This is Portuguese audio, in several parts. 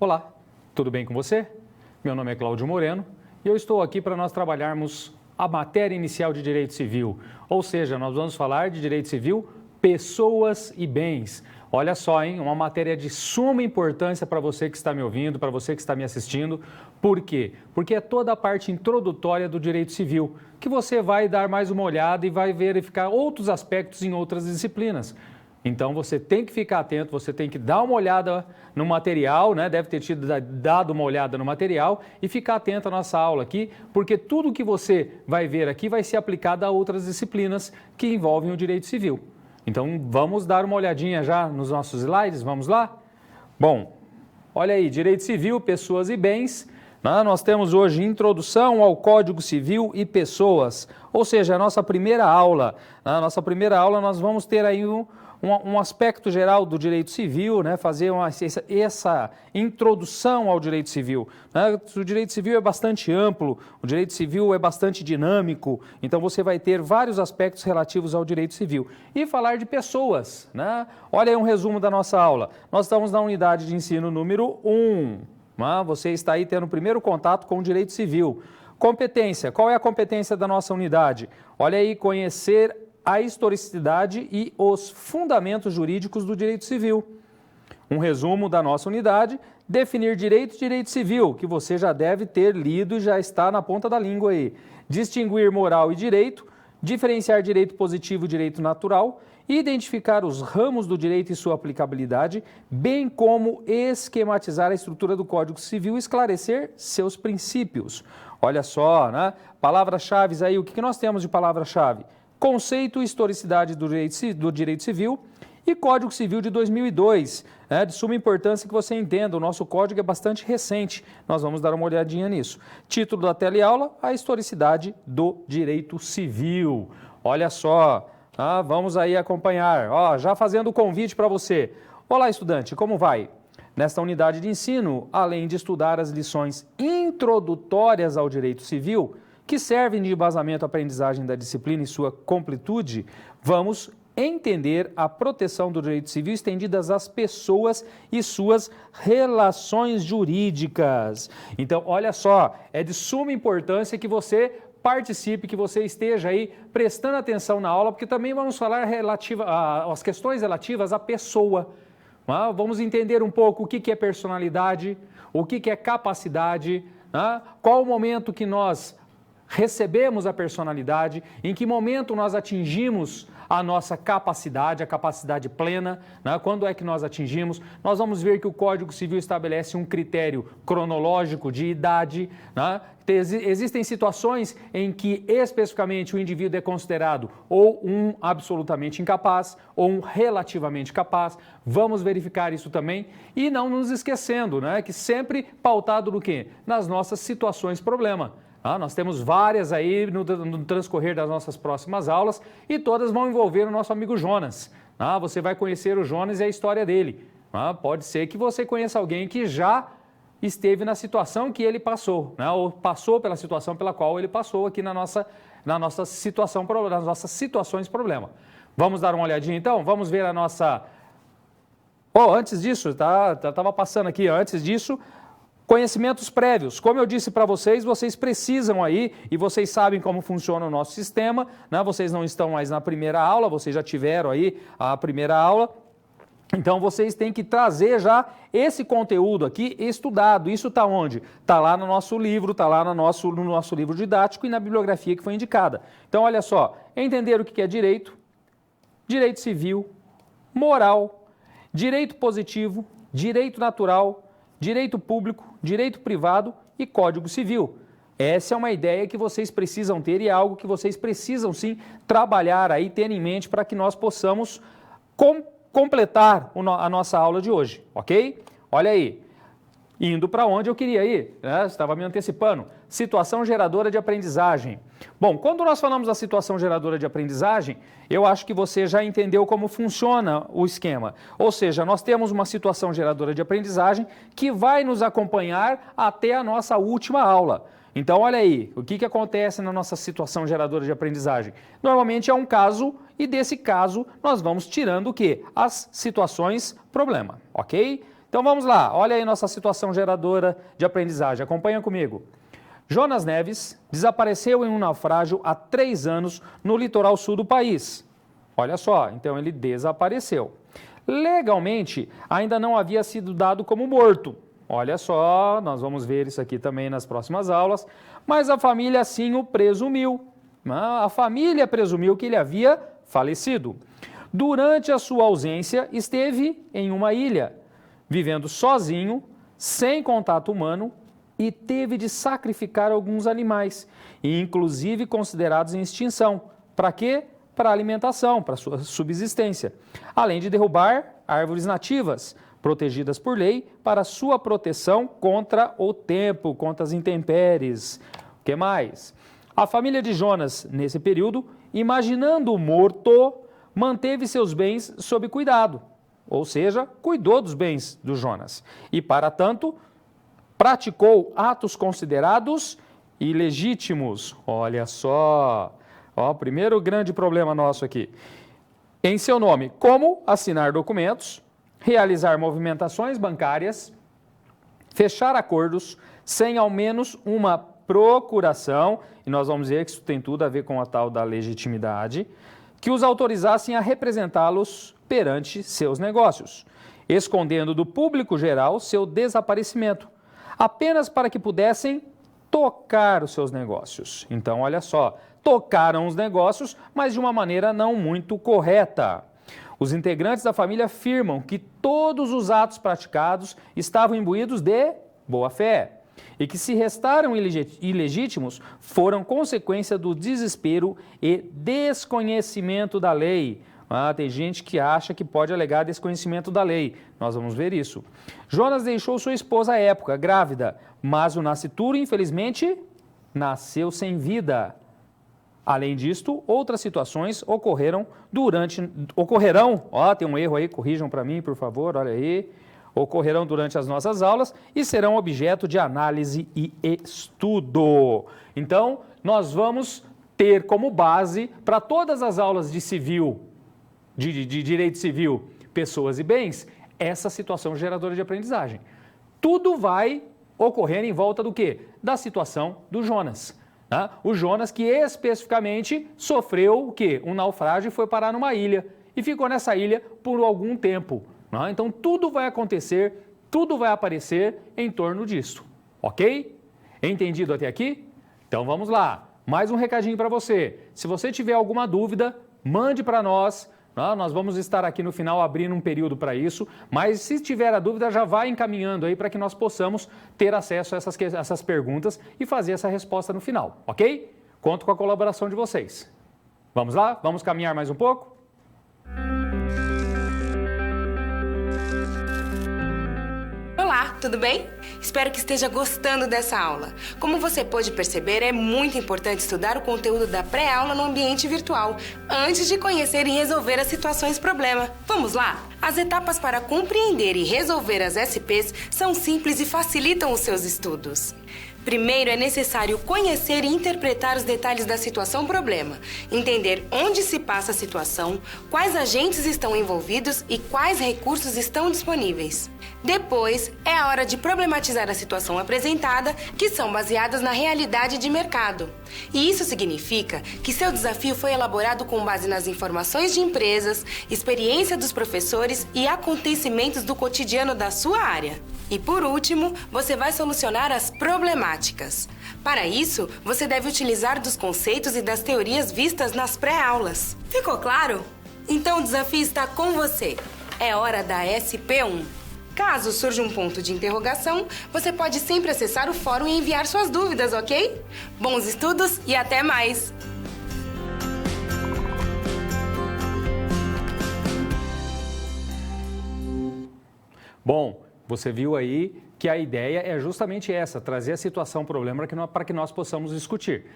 Olá, tudo bem com você? Meu nome é Cláudio Moreno e eu estou aqui para nós trabalharmos a matéria inicial de Direito Civil, ou seja, nós vamos falar de Direito Civil, pessoas e bens. Olha só, hein? Uma matéria de suma importância para você que está me ouvindo, para você que está me assistindo. Por quê? Porque é toda a parte introdutória do Direito Civil, que você vai dar mais uma olhada e vai verificar outros aspectos em outras disciplinas. Então, você tem que ficar atento, você tem que dar uma olhada no material, né? Deve ter dado uma olhada no material e ficar atento à nossa aula aqui, porque tudo que você vai ver aqui vai ser aplicado a outras disciplinas que envolvem o direito civil. Então, vamos dar uma olhadinha já nos nossos slides, vamos lá? Bom, olha aí, direito civil, pessoas e bens. Nós temos hoje introdução ao Código Civil e pessoas, ou seja, a nossa primeira aula. Na nossa primeira aula nós vamos ter aí um aspecto geral do direito civil, né? Fazer essa introdução ao direito civil. Né? O direito civil é bastante amplo, o direito civil é bastante dinâmico, então você vai ter vários aspectos relativos ao direito civil. E falar de pessoas, né? Olha aí um resumo da nossa aula. Nós estamos na unidade de ensino número 1. Você está aí tendo o primeiro contato com o direito civil. Competência, qual é a competência da nossa unidade? Olha aí, conhecer a historicidade e os fundamentos jurídicos do direito civil. Um resumo da nossa unidade, definir direito e direito civil, que você já deve ter lido e já está na ponta da língua aí. Distinguir moral e direito, diferenciar direito positivo e direito natural, identificar os ramos do direito e sua aplicabilidade, bem como esquematizar a estrutura do Código Civil e esclarecer seus princípios. Olha só, né? Palavras-chave aí, o que nós temos de palavra-chave? Conceito e historicidade do direito civil e Código Civil de 2002. É de suma importância que você entenda, o nosso código é bastante recente, nós vamos dar uma olhadinha nisso. Título da teleaula, a historicidade do direito civil. Olha só, vamos aí acompanhar, já fazendo o convite para você. Olá, estudante, como vai? Nesta unidade de ensino, além de estudar as lições introdutórias ao direito civil, que servem de embasamento à aprendizagem da disciplina e sua completude, vamos entender a proteção do direito civil estendidas às pessoas e suas relações jurídicas. Então, olha só, é de suma importância que você participe, que você esteja aí prestando atenção na aula, porque também vamos falar as questões relativas à pessoa. Vamos entender um pouco o que é personalidade, o que é capacidade, qual o momento que nós recebemos a personalidade, em que momento nós atingimos a nossa capacidade, a capacidade plena, quando é que nós atingimos. Nós vamos ver que o Código Civil estabelece um critério cronológico de idade. Existem situações em que especificamente o indivíduo é considerado ou um absolutamente incapaz ou um relativamente capaz. Vamos verificar isso também e não nos esquecendo, que sempre pautado no quê? Nas nossas situações problema. Nós temos várias aí no transcorrer das nossas próximas aulas e todas vão envolver o nosso amigo Jonas. Você vai conhecer o Jonas e a história dele. Pode ser que você conheça alguém que já esteve na situação que ele passou, ou passou pela situação pela qual ele passou aqui na nossa situação, nas nossas situações problema. Vamos dar uma olhadinha então? Vamos ver a nossa... antes disso, estava passando aqui, antes disso... Conhecimentos prévios. Como eu disse para vocês, vocês precisam aí, e vocês sabem como funciona o nosso sistema, Vocês não estão mais na primeira aula, vocês já tiveram aí a primeira aula. Então, vocês têm que trazer já esse conteúdo aqui estudado. Isso está onde? Está lá no nosso livro, está lá no nosso livro didático e na bibliografia que foi indicada. Então, olha só, entender o que é direito, direito civil, moral, direito positivo, direito natural, direito público, direito privado e Código Civil. Essa é uma ideia que vocês precisam ter e é algo que vocês precisam sim trabalhar aí, ter em mente para que nós possamos completar a nossa aula de hoje, ok? Olha aí, indo para onde eu queria ir, estava me antecipando. Situação geradora de aprendizagem. Bom, quando nós falamos da situação geradora de aprendizagem, eu acho que você já entendeu como funciona o esquema. Ou seja, nós temos uma situação geradora de aprendizagem que vai nos acompanhar até a nossa última aula. Então, olha aí, o que acontece na nossa situação geradora de aprendizagem? Normalmente é um caso e desse caso nós vamos tirando o quê? As situações problema, ok? Então vamos lá, olha aí nossa situação geradora de aprendizagem, acompanha comigo. Jonas Neves desapareceu em um naufrágio há 3 anos no litoral sul do país. Olha só, então ele desapareceu. Legalmente, ainda não havia sido dado como morto. Olha só, nós vamos ver isso aqui também nas próximas aulas, mas a família assim o presumiu. A família presumiu que ele havia falecido. Durante a sua ausência, esteve em uma ilha, vivendo sozinho, sem contato humano, e teve de sacrificar alguns animais, inclusive considerados em extinção. Para quê? Para alimentação, para sua subsistência. Além de derrubar árvores nativas, protegidas por lei, para sua proteção contra o tempo, contra as intempéries. O que mais? A família de Jonas, nesse período, imaginando-o morto, manteve seus bens sob cuidado, ou seja, cuidou dos bens do Jonas. E, para tanto, praticou atos considerados ilegítimos. Olha só, o primeiro grande problema nosso aqui. Em seu nome, como assinar documentos, realizar movimentações bancárias, fechar acordos sem ao menos uma procuração, e nós vamos ver que isso tem tudo a ver com a tal da legitimidade, que os autorizassem a representá-los perante seus negócios, escondendo do público geral seu desaparecimento, apenas para que pudessem tocar os seus negócios. Então, olha só, tocaram os negócios, mas de uma maneira não muito correta. Os integrantes da família afirmam que todos os atos praticados estavam imbuídos de boa-fé e que, se restaram ilegítimos, foram consequência do desespero e desconhecimento da lei. Tem gente que acha que pode alegar desconhecimento da lei. Nós vamos ver isso. Jonas deixou sua esposa à época, grávida, mas o nascituro, infelizmente, nasceu sem vida. Além disto, outras situações ocorrerão, tem um erro aí, corrijam para mim, por favor, olha aí. Ocorrerão durante as nossas aulas e serão objeto de análise e estudo. Então, nós vamos ter como base para todas as aulas de civil, de direito civil, pessoas e bens, essa situação geradora de aprendizagem. Tudo vai ocorrer em volta do quê? Da situação do Jonas. Tá? O Jonas que especificamente sofreu o quê? Um naufrágio e foi parar numa ilha e ficou nessa ilha por algum tempo. Tá? Então tudo vai acontecer, tudo vai aparecer em torno disso, ok? Entendido até aqui? Então vamos lá, mais um recadinho para você. Se você tiver alguma dúvida, mande para nós. Nós vamos estar aqui no final abrindo um período para isso, mas se tiver a dúvida, já vai encaminhando aí para que nós possamos ter acesso a essas perguntas e fazer essa resposta no final, ok? Conto com a colaboração de vocês. Vamos lá? Vamos caminhar mais um pouco? Olá, tudo bem? Espero que esteja gostando dessa aula. Como você pôde perceber, é muito importante estudar o conteúdo da pré-aula no ambiente virtual, antes de conhecer e resolver as situações problema. Vamos lá? As etapas para compreender e resolver as SPs são simples e facilitam os seus estudos. Primeiro, é necessário conhecer e interpretar os detalhes da situação problema, entender onde se passa a situação, quais agentes estão envolvidos e quais recursos estão disponíveis. Depois, é a hora de problematizar a situação apresentada, que são baseadas na realidade de mercado. E isso significa que seu desafio foi elaborado com base nas informações de empresas, experiência dos professores e acontecimentos do cotidiano da sua área. E por último, você vai solucionar as problemáticas. Para isso, você deve utilizar dos conceitos e das teorias vistas nas pré-aulas. Ficou claro? Então o desafio está com você. É hora da SP1. Caso surja um ponto de interrogação, você pode sempre acessar o fórum e enviar suas dúvidas, ok? Bons estudos e até mais! Bom, você viu aí que a ideia é justamente essa, trazer a situação problema para que nós possamos discutir.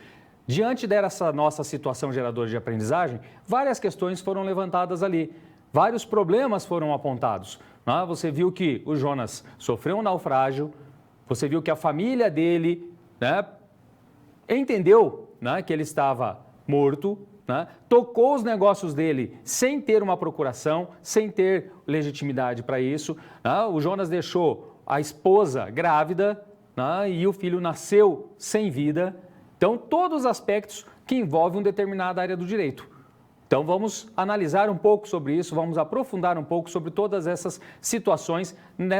Diante dessa nossa situação geradora de aprendizagem, várias questões foram levantadas ali, vários problemas foram apontados. Você viu que o Jonas sofreu um naufrágio, você viu que a família dele entendeu que ele estava morto, né, tocou os negócios dele sem ter uma procuração, sem ter legitimidade para isso. Né? O Jonas deixou a esposa grávida, né, e o filho nasceu sem vida. Então, todos os aspectos que envolvem uma determinada área do direito. Então, vamos analisar um pouco sobre isso, vamos aprofundar um pouco sobre todas essas situações na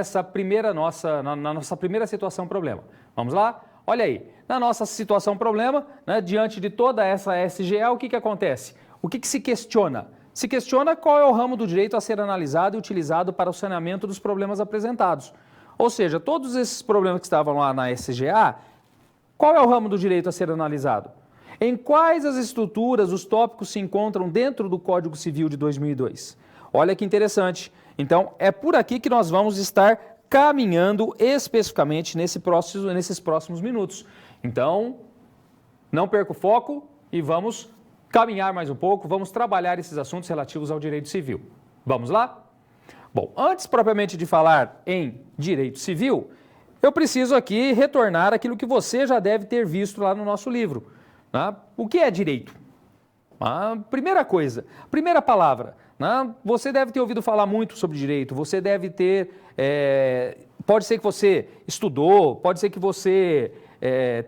nossa primeira situação problema. Vamos lá? Olha aí, na nossa situação problema, né, diante de toda essa SGA, o que acontece? O que se questiona? Se questiona qual é o ramo do direito a ser analisado e utilizado para o saneamento dos problemas apresentados. Ou seja, todos esses problemas que estavam lá na SGA, qual é o ramo do direito a ser analisado? Em quais as estruturas, os tópicos se encontram dentro do Código Civil de 2002? Olha que interessante. Então, é por aqui que nós vamos estar caminhando especificamente nesses próximos minutos. Então, não perca o foco e vamos caminhar mais um pouco, vamos trabalhar esses assuntos relativos ao direito civil. Vamos lá? Bom, antes propriamente de falar em direito civil, eu preciso aqui retornar aquilo que você já deve ter visto lá no nosso livro. Né? O que é direito? A primeira coisa, primeira palavra, né? Você deve ter ouvido falar muito sobre direito, você deve ter, pode ser que você estudou, pode ser que você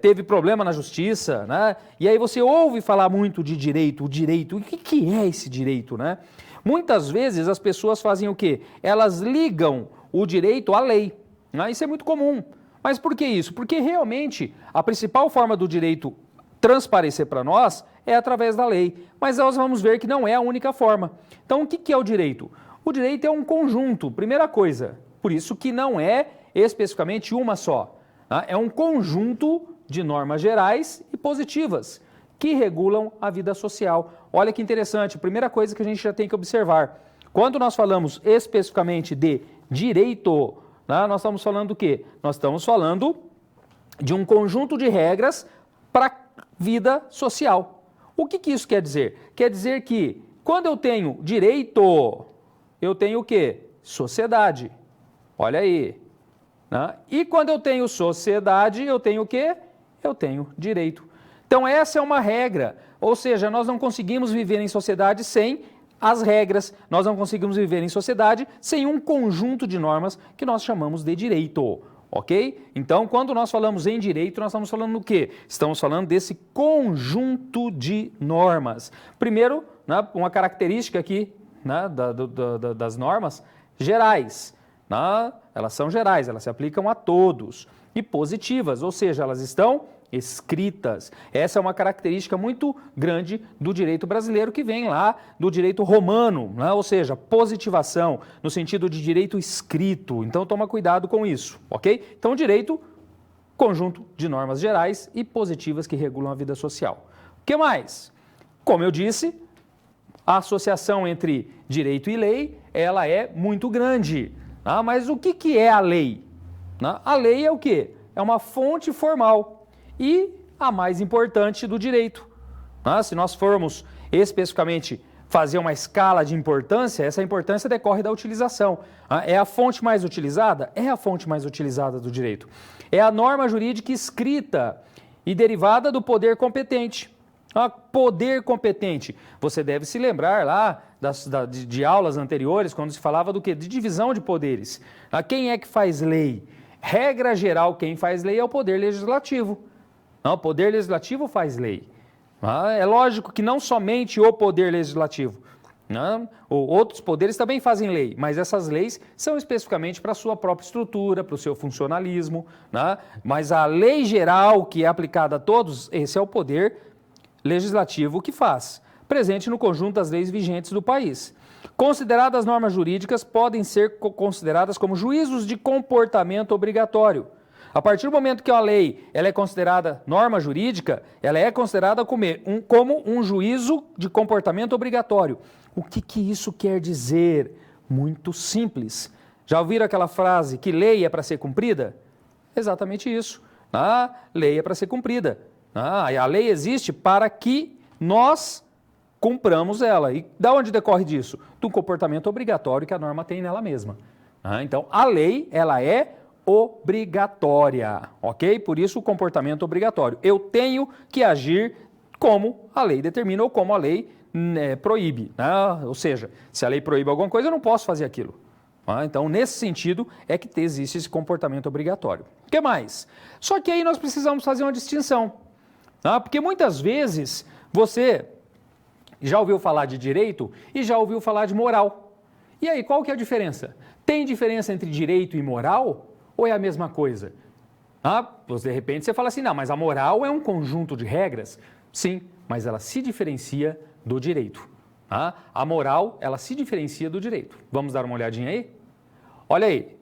teve problema na justiça, né? E aí você ouve falar muito de direito, o direito, o que é esse direito, né? Muitas vezes as pessoas fazem o quê? Elas ligam o direito à lei, né? Isso é muito comum. Mas por que isso? Porque realmente a principal forma do direito transparecer para nós é através da lei, mas nós vamos ver que não é a única forma. Então, o que é o direito? O direito é um conjunto, primeira coisa, por isso que não é especificamente uma só. Tá? É um conjunto de normas gerais e positivas que regulam a vida social. Olha que interessante, primeira coisa que a gente já tem que observar. Quando nós falamos especificamente de direito, né, nós estamos falando do quê? Nós estamos falando de um conjunto de regras para a vida social. O que isso quer dizer? Quer dizer que quando eu tenho direito, eu tenho o quê? Sociedade. Olha aí. Né? E quando eu tenho sociedade, eu tenho o quê? Eu tenho direito. Então essa é uma regra, ou seja, nós não conseguimos viver em sociedade sem as regras, nós não conseguimos viver em sociedade sem um conjunto de normas que nós chamamos de direito. Ok? Então, quando nós falamos em direito, nós estamos falando do quê? Estamos falando desse conjunto de normas. Primeiro, né, uma característica aqui, né, das normas gerais. Né? Elas são gerais, elas se aplicam a todos. E positivas, ou seja, elas estão escritas. Essa é uma característica muito grande do direito brasileiro que vem lá do direito romano, né? Ou seja, positivação, no sentido de direito escrito. Então, toma cuidado com isso, ok? Então, direito, conjunto de normas gerais e positivas que regulam a vida social. O que mais? Como eu disse, a associação entre direito e lei, ela é muito grande. Tá? Mas o que é a lei? A lei é o quê? É uma fonte formal e a mais importante do direito. Se nós formos especificamente fazer uma escala de importância, essa importância decorre da utilização. É a fonte mais utilizada? É a fonte mais utilizada do direito. É a norma jurídica escrita e derivada do poder competente. Poder competente. Você deve se lembrar lá de aulas anteriores, quando se falava do quê? De divisão de poderes. Quem é que faz lei? Regra geral, quem faz lei é o poder legislativo. O poder legislativo faz lei. É lógico que não somente o poder legislativo. Outros poderes também fazem lei, mas essas leis são especificamente para a sua própria estrutura, para o seu funcionalismo. Mas a lei geral que é aplicada a todos, esse é o poder legislativo que faz, presente no conjunto das leis vigentes do país. Consideradas normas jurídicas podem ser consideradas como juízos de comportamento obrigatório. A partir do momento que a lei ela é considerada norma jurídica, ela é considerada como um juízo de comportamento obrigatório. O que isso quer dizer? Muito simples. Já ouviram aquela frase que lei é para ser cumprida? Exatamente isso. A lei é para ser cumprida. A lei existe para que nós cumpramos ela. E da onde decorre disso? Do comportamento obrigatório que a norma tem nela mesma. Então, a lei ela é obrigatória, ok? Por isso o comportamento obrigatório. Eu tenho que agir como a lei determina ou como a lei proíbe, né? Ou seja, se a lei proíbe alguma coisa, eu não posso fazer aquilo. Então, nesse sentido, é que existe esse comportamento obrigatório. O que mais? Só que aí nós precisamos fazer uma distinção, porque muitas vezes você já ouviu falar de direito e já ouviu falar de moral. E aí, qual que é a diferença? Tem diferença entre direito e moral ou é a mesma coisa? De repente você fala assim, não, mas a moral é um conjunto de regras. Sim, mas ela se diferencia do direito. A moral, ela se diferencia do direito. Vamos dar uma olhadinha aí? Olha aí,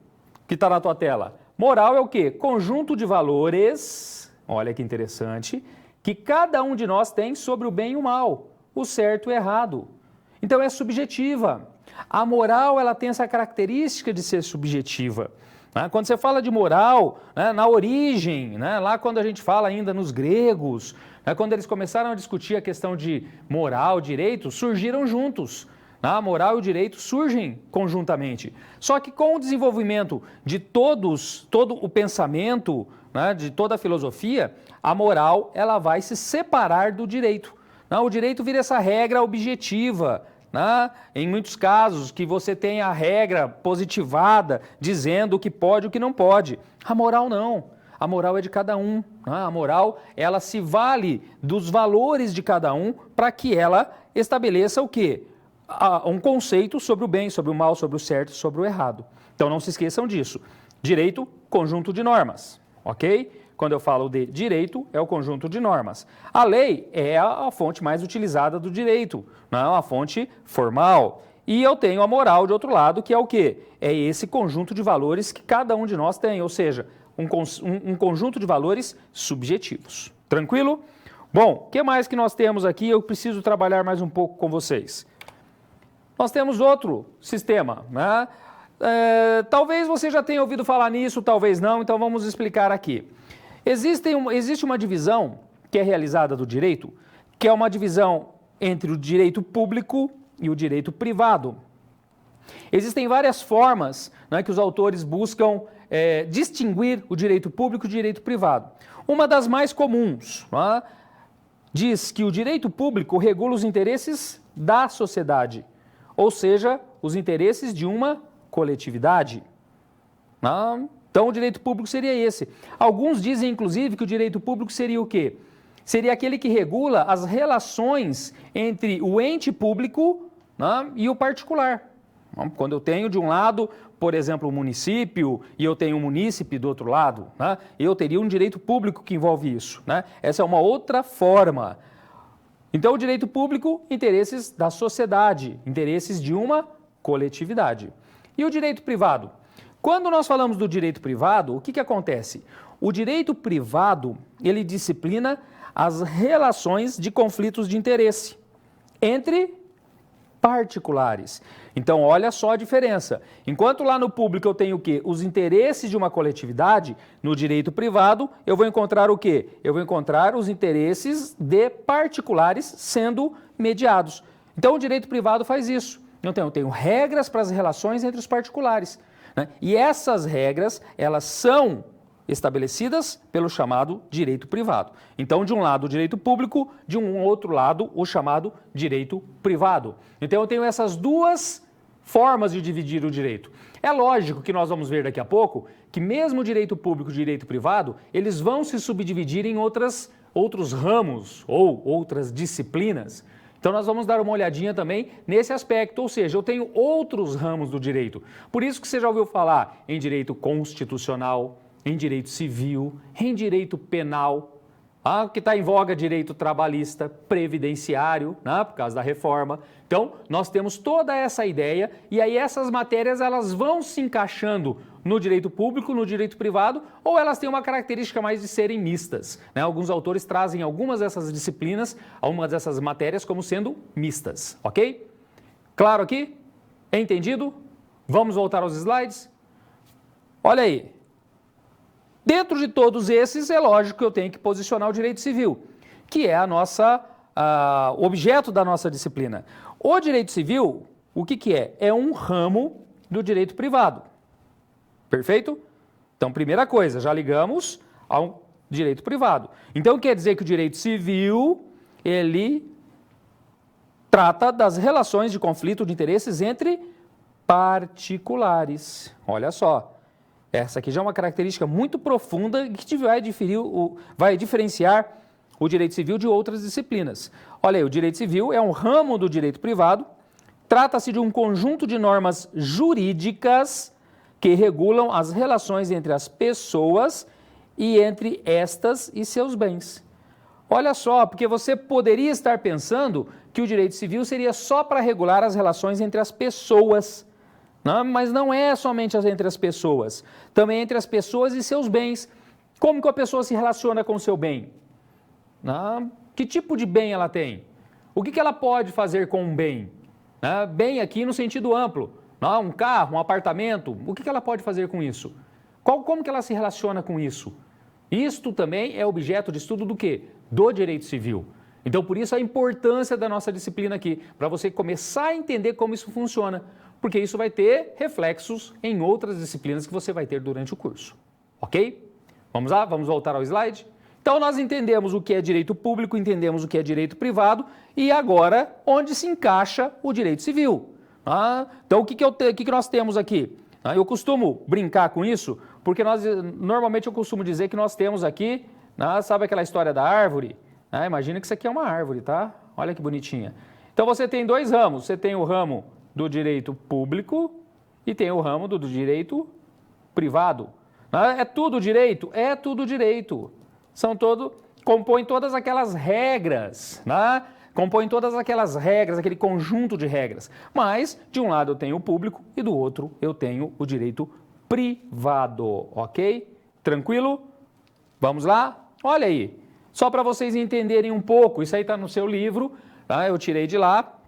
que está na tua tela. Moral é o quê? Conjunto de valores, olha que interessante, que cada um de nós tem sobre o bem e o mal, o certo e o errado. Então é subjetiva. A moral, ela tem essa característica de ser subjetiva. Quando você fala de moral, na origem, lá quando a gente fala ainda nos gregos, quando eles começaram a discutir a questão de moral, direito, surgiram juntos. A moral e o direito surgem conjuntamente. Só que com o desenvolvimento de todo o pensamento, de toda a filosofia, a moral ela vai se separar do direito. O direito vira essa regra objetiva. Em muitos casos, que você tem a regra positivada, dizendo o que pode e o que não pode. A moral não. A moral é de cada um. A moral, ela se vale dos valores de cada um para que ela estabeleça o quê? Um conceito sobre o bem, sobre o mal, sobre o certo e sobre o errado. Então não se esqueçam disso. Direito, conjunto de normas, ok? Quando eu falo de direito, é o conjunto de normas. A lei é a fonte mais utilizada do direito, não é uma fonte formal. E eu tenho a moral de outro lado, que é o quê? É esse conjunto de valores que cada um de nós tem, ou seja, um conjunto de valores subjetivos. Tranquilo? Bom, o que mais que nós temos aqui? Eu preciso trabalhar mais um pouco com vocês. Nós temos outro sistema, talvez você já tenha ouvido falar nisso, talvez não, então vamos explicar aqui. Existe uma divisão que é realizada do direito, que é uma divisão entre o direito público e o direito privado. Existem várias formas que os autores buscam distinguir o direito público e o direito privado. Uma das mais comuns diz que o direito público regula os interesses da sociedade, ou seja, os interesses de uma coletividade. Então, o direito público seria esse. Alguns dizem, inclusive, que o direito público seria o quê? Seria aquele que regula as relações entre o ente público e o particular. Quando eu tenho de um lado, por exemplo, o município e eu tenho um munícipe do outro lado, eu teria um direito público que envolve isso. Essa é uma outra forma. Então, o direito público, interesses da sociedade, interesses de uma coletividade. E o direito privado? Quando nós falamos do direito privado, o que acontece? O direito privado, ele disciplina as relações de conflitos de interesse entre particulares. Então, olha só a diferença. Enquanto lá no público eu tenho o quê? Os interesses de uma coletividade, no direito privado eu vou encontrar o quê? Eu vou encontrar os interesses de particulares sendo mediados. Então, o direito privado faz isso. Então, eu tenho regras para as relações entre os particulares. E essas regras, elas são estabelecidas pelo chamado direito privado. Então, de um lado, o direito público, de um outro lado, o chamado direito privado. Então, eu tenho essas duas formas de dividir o direito. É lógico que nós vamos ver daqui a pouco que mesmo o direito público e o direito privado, eles vão se subdividir em outros ramos ou outras disciplinas. Então, nós vamos dar uma olhadinha também nesse aspecto, ou seja, eu tenho outros ramos do direito. Por isso que você já ouviu falar em direito constitucional, em direito civil, em direito penal, que está em voga direito trabalhista, previdenciário, por causa da reforma. Então, nós temos toda essa ideia e aí essas matérias elas vão se encaixando no direito público, no direito privado, ou elas têm uma característica mais de serem mistas. Alguns autores trazem algumas dessas disciplinas, algumas dessas matérias como sendo mistas, ok? Claro aqui? Entendido? Vamos voltar aos slides? Olha aí. Dentro de todos esses, é lógico que eu tenho que posicionar o direito civil, que é o objeto da nossa disciplina. O direito civil, o que é? É um ramo do direito privado. Perfeito? Então, primeira coisa, já ligamos ao direito privado. Então, quer dizer que o direito civil, ele trata das relações de conflito de interesses entre particulares. Olha só, essa aqui já é uma característica muito profunda que vai diferenciar o direito civil de outras disciplinas. Olha aí, o direito civil é um ramo do direito privado, trata-se de um conjunto de normas jurídicas que regulam as relações entre as pessoas e entre estas e seus bens. Olha só, porque você poderia estar pensando que o direito civil seria só para regular as relações entre as pessoas, não? Mas não é somente entre as pessoas, também entre as pessoas e seus bens. Como que a pessoa se relaciona com o seu bem? Não? Que tipo de bem ela tem? O que ela pode fazer com um bem? Bem aqui no sentido amplo, não? Um carro, um apartamento, o que ela pode fazer com isso? Como que ela se relaciona com isso? Isto também é objeto de estudo do quê? Do direito civil. Então, por isso a importância da nossa disciplina aqui, para você começar a entender como isso funciona, porque isso vai ter reflexos em outras disciplinas que você vai ter durante o curso. Ok? Vamos lá? Vamos voltar ao slide? Então, nós entendemos o que é direito público, entendemos o que é direito privado e agora onde se encaixa o direito civil. Então, o que nós temos aqui? Eu costumo brincar com isso, porque normalmente eu costumo dizer que nós temos aqui, sabe aquela história da árvore? Imagina que isso aqui é uma árvore, tá? Olha que bonitinha. Então, você tem dois ramos. Você tem o ramo do direito público e tem o ramo do direito privado. É tudo direito? É tudo direito. Compõe todas aquelas regras, compõe todas aquelas regras, aquele conjunto de regras. Mas, de um lado eu tenho o público e do outro eu tenho o direito privado, ok? Tranquilo? Vamos lá? Olha aí, só para vocês entenderem um pouco, isso aí está no seu livro, tá? Eu tirei de lá.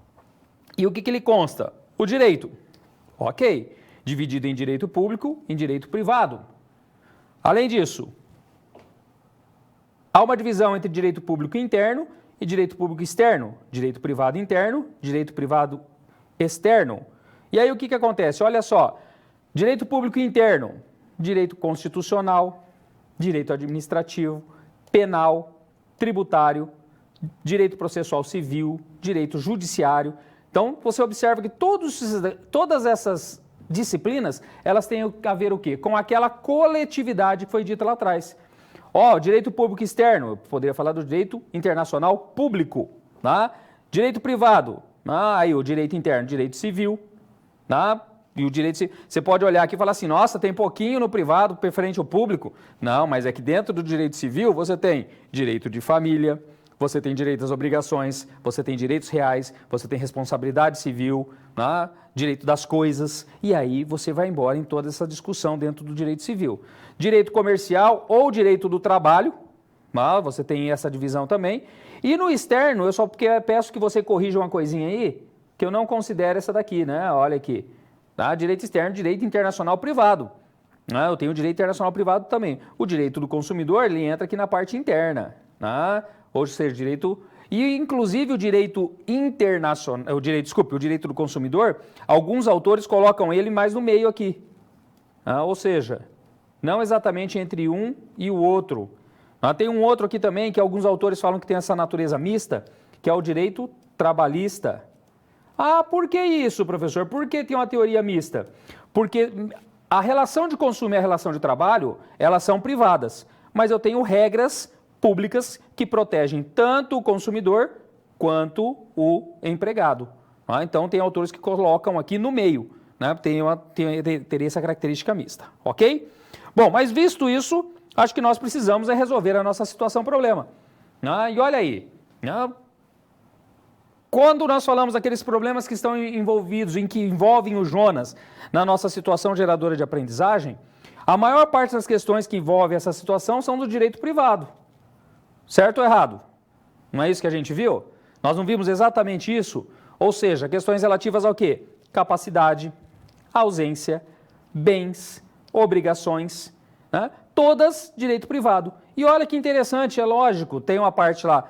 E o que ele consta? O direito, ok, dividido em direito público e em direito privado. Além disso, há uma divisão entre direito público interno e direito público externo, direito privado interno, direito privado externo. E aí o que acontece? Olha só, direito público interno, direito constitucional, direito administrativo, penal, tributário, direito processual civil, direito judiciário. Então, você observa que todas essas disciplinas, elas têm a ver o quê? Com aquela coletividade que foi dita lá atrás. Direito público externo, eu poderia falar do direito internacional público, tá? Direito privado, aí o direito interno, direito civil, tá? E o direito, você pode olhar aqui e falar assim, nossa, tem pouquinho no privado preferente ao público. Não, mas é que dentro do direito civil você tem direito de família, você tem direito às obrigações, você tem direitos reais, você tem responsabilidade civil, né? Direito das coisas, e aí você vai embora em toda essa discussão dentro do direito civil. Direito comercial ou direito do trabalho, né? Você tem essa divisão também. E no externo, eu só peço que você corrija uma coisinha aí, que eu não considero essa daqui, né? Olha aqui, tá? Direito externo, direito internacional privado. Eu tenho o direito internacional privado também. O direito do consumidor, ele entra aqui na parte interna, né? Ou seja, direito... E, inclusive, o direito internacional... o direito do consumidor, alguns autores colocam ele mais no meio aqui. Ou seja, não exatamente entre um e o outro. Tem um outro aqui também, que alguns autores falam que tem essa natureza mista, que é o direito trabalhista. Por que isso, professor? Por que tem uma teoria mista? Porque a relação de consumo e a relação de trabalho, elas são privadas, mas eu tenho regras públicas que protegem tanto o consumidor quanto o empregado. Então, tem autores que colocam aqui no meio, né? Teria essa característica mista, ok? Bom, mas visto isso, acho que nós precisamos resolver a nossa situação-problema. E olha aí, quando nós falamos daqueles problemas que estão envolvidos, que envolvem o Jonas na nossa situação geradora de aprendizagem, a maior parte das questões que envolvem essa situação são do direito privado. Certo ou errado? Não é isso que a gente viu? Nós não vimos exatamente isso? Ou seja, questões relativas ao quê? Capacidade, ausência, bens, obrigações, né? Todas direito privado. E olha que interessante, é lógico, tem uma parte lá,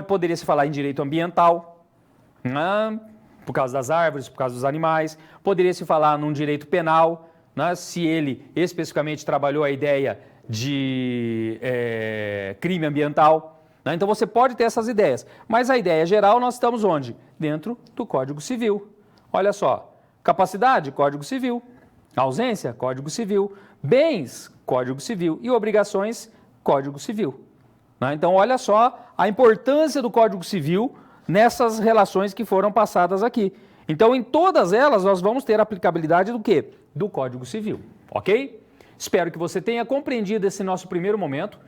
poderia se falar em direito ambiental, né? Por causa das árvores, por causa dos animais, poderia se falar num direito penal, né? Se ele especificamente trabalhou a ideia de crime ambiental, Né? Então você pode ter essas ideias, mas a ideia geral nós estamos onde? Dentro do Código Civil. Olha só, capacidade, Código Civil, ausência, Código Civil, bens, Código Civil e obrigações, Código Civil. Né? Então olha só a importância do Código Civil nessas relações que foram passadas aqui. Então em todas elas nós vamos ter aplicabilidade do quê? Do Código Civil, ok? Espero que você tenha compreendido esse nosso primeiro momento.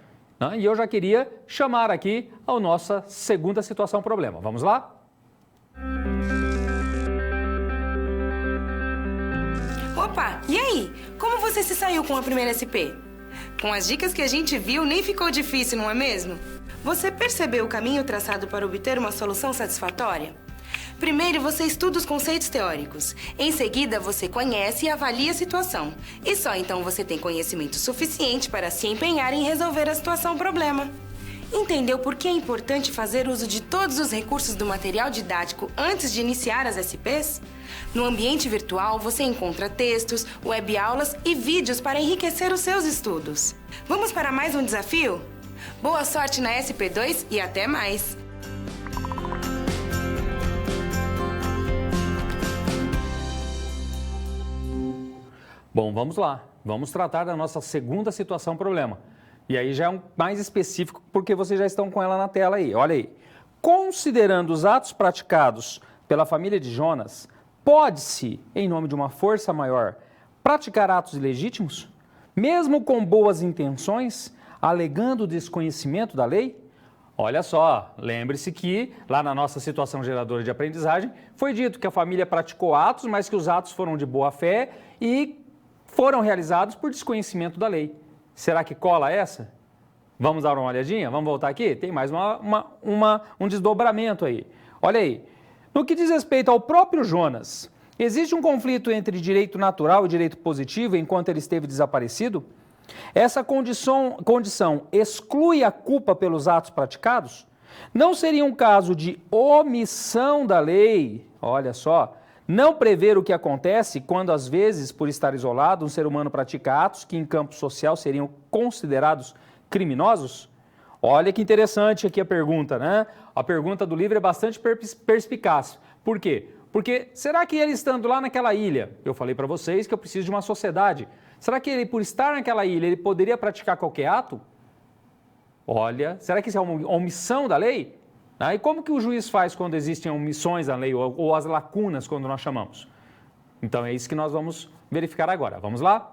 E eu já queria chamar aqui a nossa segunda situação problema. Vamos lá? Opa, e aí? Como você se saiu com a primeira SP? Com as dicas que a gente viu, nem ficou difícil, não é mesmo? Você percebeu o caminho traçado para obter uma solução satisfatória? Primeiro, você estuda os conceitos teóricos. Em seguida, você conhece e avalia a situação. E só então você tem conhecimento suficiente para se empenhar em resolver a situação-problema. Entendeu por que é importante fazer uso de todos os recursos do material didático antes de iniciar as SPs? No ambiente virtual, você encontra textos, webaulas e vídeos para enriquecer os seus estudos. Vamos para mais um desafio? Boa sorte na SP2 e até mais! Bom, vamos lá. Vamos tratar da nossa segunda situação problema. E aí já é mais específico porque vocês já estão com ela na tela aí. Olha aí. Considerando os atos praticados pela família de Jonas, pode-se, em nome de uma força maior, praticar atos ilegítimos, mesmo com boas intenções, alegando desconhecimento da lei? Olha só, lembre-se que lá na nossa situação geradora de aprendizagem foi dito que a família praticou atos, mas que os atos foram de boa fé e foram realizados por desconhecimento da lei. Será que cola essa? Vamos dar uma olhadinha? Vamos voltar aqui? Tem mais um desdobramento aí. Olha aí. No que diz respeito ao próprio Jonas, existe um conflito entre direito natural e direito positivo enquanto ele esteve desaparecido? Essa condição exclui a culpa pelos atos praticados? Não seria um caso de omissão da lei? Olha só. Não prever o que acontece quando, às vezes, por estar isolado, um ser humano pratica atos que em campo social seriam considerados criminosos? Olha que interessante aqui a pergunta, né? A pergunta do livro é bastante perspicaz. Por quê? Porque será que ele estando lá naquela ilha, eu falei para vocês que eu preciso de uma sociedade, será que ele, por estar naquela ilha, ele poderia praticar qualquer ato? Olha, será que isso é uma omissão da lei? E como que o juiz faz quando existem omissões na lei ou as lacunas, quando nós chamamos? Então é isso que nós vamos verificar agora. Vamos lá?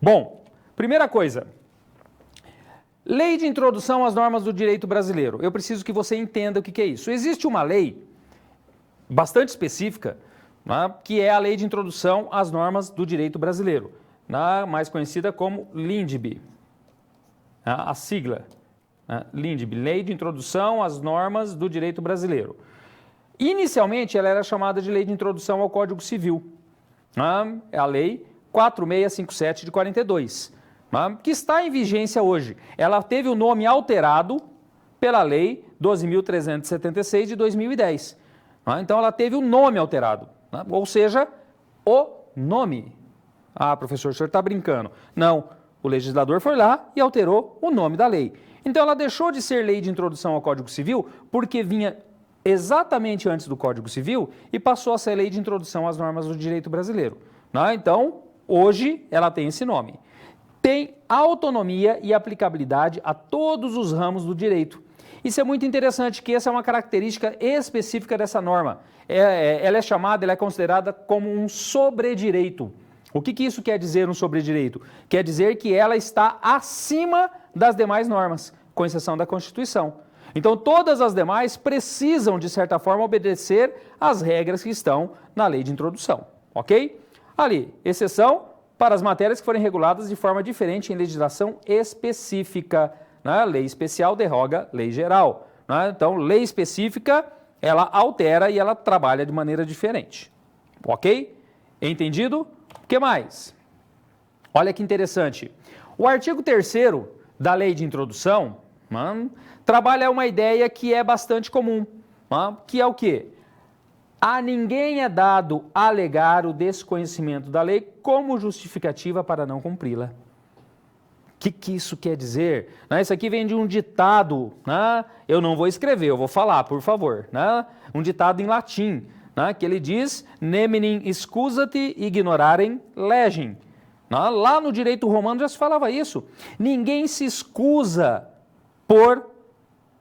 Bom, primeira coisa, lei de introdução às normas do direito brasileiro. Eu preciso que você entenda o que é isso. Existe uma lei bastante específica, né, que é a lei de introdução às normas do direito brasileiro, mais conhecida como LINDB, a sigla. LINDB, Lei de Introdução às Normas do Direito Brasileiro. Inicialmente, ela era chamada de Lei de Introdução ao Código Civil. É a Lei 4657 de 42, que está em vigência hoje. Ela teve o nome alterado pela Lei 12.376 de 2010. Então, ela teve o nome alterado, ou seja, o nome. Ah, professor, o senhor está brincando. Não, o legislador foi lá e alterou o nome da lei. Então, ela deixou de ser lei de introdução ao Código Civil porque vinha exatamente antes do Código Civil e passou a ser lei de introdução às normas do direito brasileiro. Então, hoje, ela tem esse nome. Tem autonomia e aplicabilidade a todos os ramos do direito. Isso é muito interessante, que essa é uma característica específica dessa norma. Ela é considerada como um sobredireito. O que isso quer dizer, um sobredireito? Quer dizer que ela está acima das demais normas, com exceção da Constituição. Então, todas as demais precisam, de certa forma, obedecer às regras que estão na lei de introdução, ok? Ali, exceção para as matérias que forem reguladas de forma diferente em legislação específica. Lei especial derroga lei geral. Então, lei específica, ela altera e ela trabalha de maneira diferente, ok? Entendido? O que mais? Olha que interessante. O artigo 3º da lei de introdução trabalha uma ideia que é bastante comum, que é o quê? A ninguém é dado alegar o desconhecimento da lei como justificativa para não cumpri-la. que isso quer dizer? Isso aqui vem de um ditado, né? Eu não vou escrever, eu vou falar, por favor. Né? Um ditado em latim, né? Que ele diz, neminem excusati ignorarem legem. Lá no direito romano já se falava isso. Ninguém se excusa por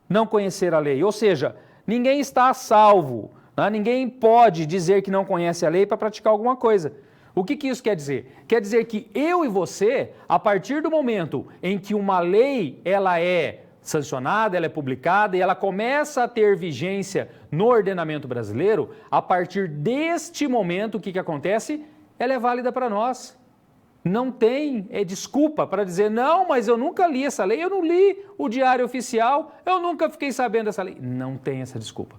não conhecer a lei, ou seja, ninguém está a salvo, né? Ninguém pode dizer que não conhece a lei para praticar alguma coisa. O que isso quer dizer? Quer dizer que eu e você, a partir do momento em que uma lei ela é sancionada, ela é publicada e ela começa a ter vigência no ordenamento brasileiro, a partir deste momento, o que acontece? Ela é válida para nós. Não tem desculpa para dizer, não, mas eu nunca li essa lei, eu não li o Diário Oficial, eu nunca fiquei sabendo dessa lei. Não tem essa desculpa.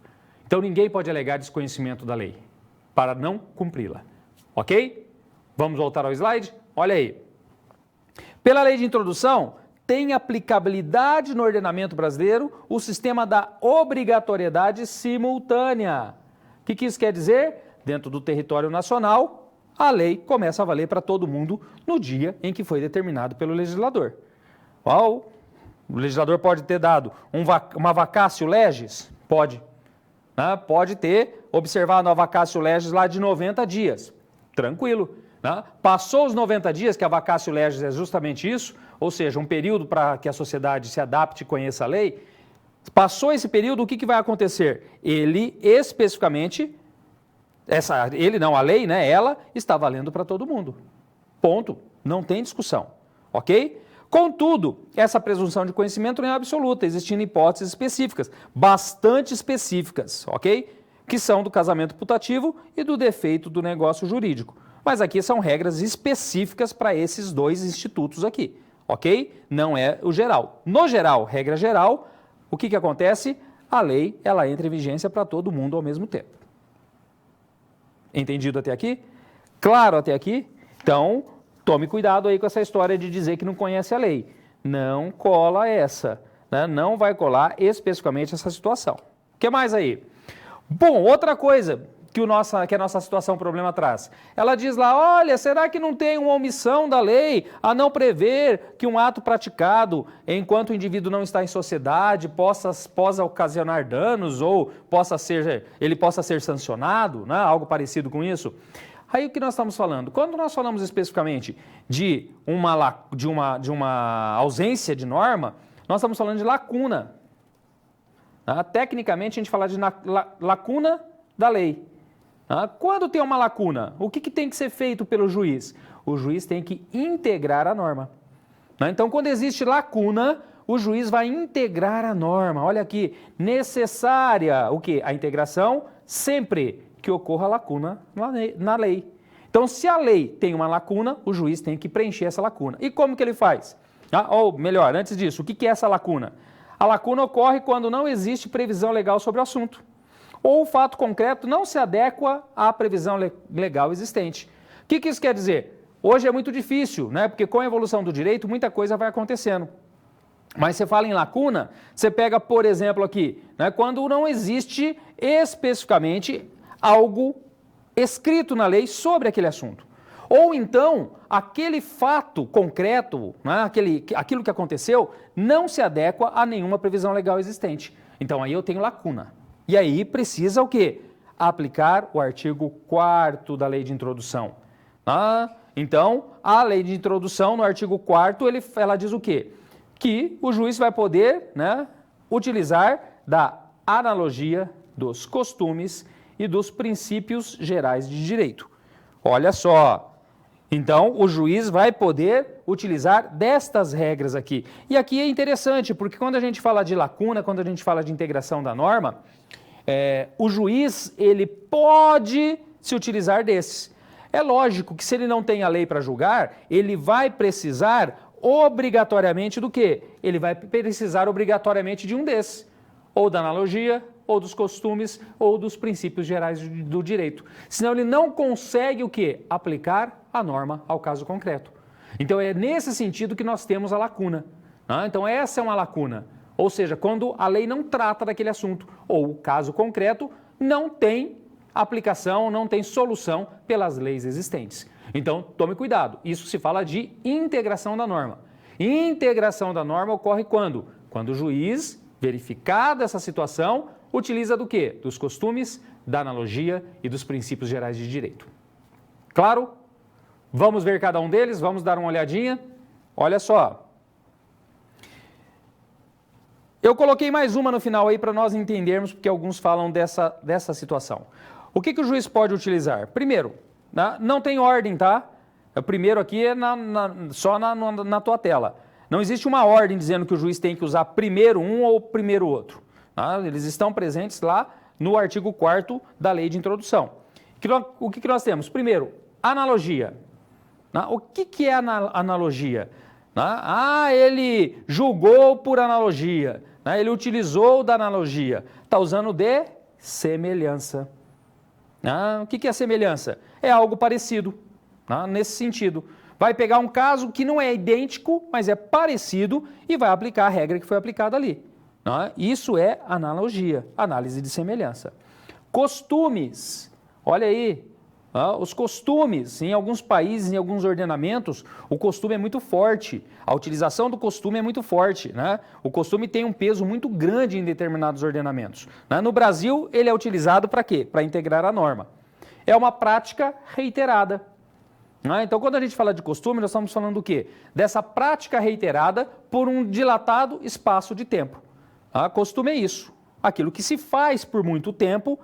Então ninguém pode alegar desconhecimento da lei para não cumpri-la. Ok? Vamos voltar ao slide? Olha aí. Pela lei de introdução, tem aplicabilidade no ordenamento brasileiro o sistema da obrigatoriedade simultânea. O que isso quer dizer? Dentro do território nacional, a lei começa a valer para todo mundo no dia em que foi determinado pelo legislador. O legislador pode ter dado uma vacatio legis? Pode. Né? Pode ter observado a vacatio legis lá de 90 dias. Tranquilo. Né? Passou os 90 dias, que a vacatio legis é justamente isso, ou seja, um período para que a sociedade se adapte e conheça a lei. Passou esse período, o que vai acontecer? Ele especificamente... a lei, né, ela está valendo para todo mundo. Ponto. Não tem discussão. Ok? Contudo, essa presunção de conhecimento não é absoluta, existindo hipóteses específicas, bastante específicas, ok? Que são do casamento putativo e do defeito do negócio jurídico. Mas aqui são regras específicas para esses dois institutos aqui, ok? Não é o geral. No geral, regra geral, o que acontece? A lei, ela entra em vigência para todo mundo ao mesmo tempo. Entendido até aqui? Claro até aqui? Então, tome cuidado aí com essa história de dizer que não conhece a lei. Não cola essa, né? Não vai colar especificamente essa situação. O que mais aí? Bom, outra coisa que a nossa situação problema traz. Ela diz lá, olha, será que não tem uma omissão da lei a não prever que um ato praticado enquanto o indivíduo não está em sociedade possa ocasionar danos ou ele possa ser sancionado, né? Algo parecido com isso? Aí o que nós estamos falando? Quando nós falamos especificamente de uma ausência de norma, nós estamos falando de lacuna. Tecnicamente a gente fala de lacuna da lei. Quando tem uma lacuna, o que tem que ser feito pelo juiz? O juiz tem que integrar a norma. Então, quando existe lacuna, o juiz vai integrar a norma. Olha aqui, necessária o quê? A integração sempre que ocorra lacuna na lei. Então, se a lei tem uma lacuna, o juiz tem que preencher essa lacuna. E como que ele faz? Ou melhor, antes disso, o que é essa lacuna? A lacuna ocorre quando não existe previsão legal sobre o assunto, ou o fato concreto não se adequa à previsão legal existente. O que isso quer dizer? Hoje é muito difícil, né? Porque com a evolução do direito, muita coisa vai acontecendo. Mas você fala em lacuna, você pega, por exemplo, aqui, né? Quando não existe especificamente algo escrito na lei sobre aquele assunto. Ou então, aquele fato concreto, né? Aquilo que aconteceu, não se adequa a nenhuma previsão legal existente. Então, aí eu tenho lacuna. E aí precisa o quê? Aplicar o artigo 4º da Lei de Introdução. Então, a Lei de Introdução, no artigo 4º, ela diz o quê? Que o juiz vai poder, né, utilizar da analogia dos costumes e dos princípios gerais de direito. Olha só. Então, o juiz vai poder utilizar destas regras aqui. E aqui é interessante, porque quando a gente fala de lacuna, quando a gente fala de integração da norma, o juiz, ele pode se utilizar desses. É lógico que se ele não tem a lei para julgar, ele vai precisar obrigatoriamente do quê? Ele vai precisar obrigatoriamente de um desses. Ou da analogia, ou dos costumes, ou dos princípios gerais do direito. Senão ele não consegue o quê? Aplicar a norma ao caso concreto. Então é nesse sentido que nós temos a lacuna. Então essa é uma lacuna. Ou seja, quando a lei não trata daquele assunto, ou o caso concreto não tem aplicação, não tem solução pelas leis existentes. Então, tome cuidado, isso se fala de integração da norma. Integração da norma ocorre quando? Quando o juiz, verificada essa situação, utiliza do quê? Dos costumes, da analogia e dos princípios gerais de direito. Claro? Vamos ver cada um deles, vamos dar uma olhadinha. Olha só. Eu coloquei mais uma no final aí para nós entendermos, porque alguns falam dessa situação. O que o juiz pode utilizar? Primeiro, não tem ordem, tá? O primeiro aqui é só na tua tela. Não existe uma ordem dizendo que o juiz tem que usar primeiro um ou primeiro outro. Tá? Eles estão presentes lá no artigo 4º da lei de introdução. O que nós temos? Primeiro, analogia. O que é analogia? Ele julgou por analogia. Ele utilizou da analogia. Está usando de semelhança. O que é semelhança? É algo parecido, nesse sentido. Vai pegar um caso que não é idêntico, mas é parecido e vai aplicar a regra que foi aplicada ali. Isso é analogia, análise de semelhança. Costumes, olha aí, os costumes, em alguns países, em alguns ordenamentos, o costume é muito forte, a utilização do costume é muito forte, O costume tem um peso muito grande em determinados ordenamentos. No Brasil, ele é utilizado para quê? Para integrar a norma. É uma prática reiterada. Então, quando a gente fala de costume, nós estamos falando do quê? Dessa prática reiterada por um dilatado espaço de tempo. Costume é isso, aquilo que se faz por muito tempo,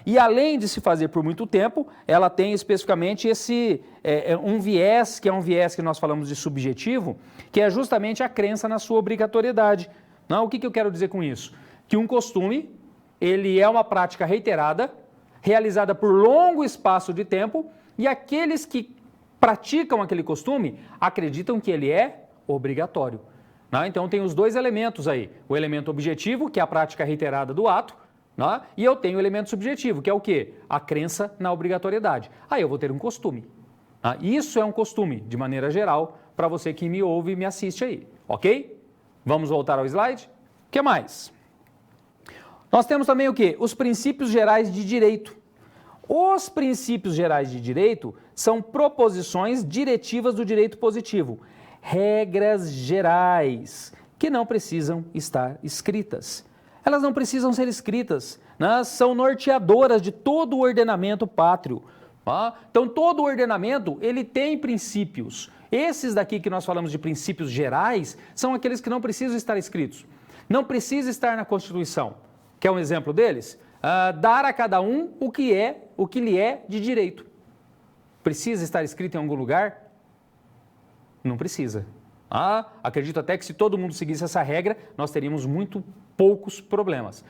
e além de se fazer por muito tempo, ela tem especificamente um viés, que é um viés que nós falamos de subjetivo, que é justamente a crença na sua obrigatoriedade. O que eu quero dizer com isso? Que um costume, ele é uma prática reiterada, realizada por longo espaço de tempo, e aqueles que praticam aquele costume acreditam que ele é obrigatório. Então, tem os dois elementos aí. O elemento objetivo, que é a prática reiterada do ato, e eu tenho o elemento subjetivo, que é o quê? A crença na obrigatoriedade. Aí eu vou ter um costume. Isso é um costume, de maneira geral, para você que me ouve e me assiste aí, ok? Vamos voltar ao slide? O que mais? Nós temos também o quê? Os princípios gerais de direito. Os princípios gerais de direito são proposições diretivas do direito positivo. Regras gerais, que não precisam estar escritas. Elas não precisam ser escritas, são norteadoras de todo o ordenamento pátrio. Então, todo o ordenamento, ele tem princípios. Esses daqui que nós falamos de princípios gerais, são aqueles que não precisam estar escritos. Não precisa estar na Constituição. Quer um exemplo deles? Dar a cada um o que lhe é de direito. Precisa estar escrito em algum lugar? Não precisa. Acredito até que se todo mundo seguisse essa regra, nós teríamos muito poucos problemas.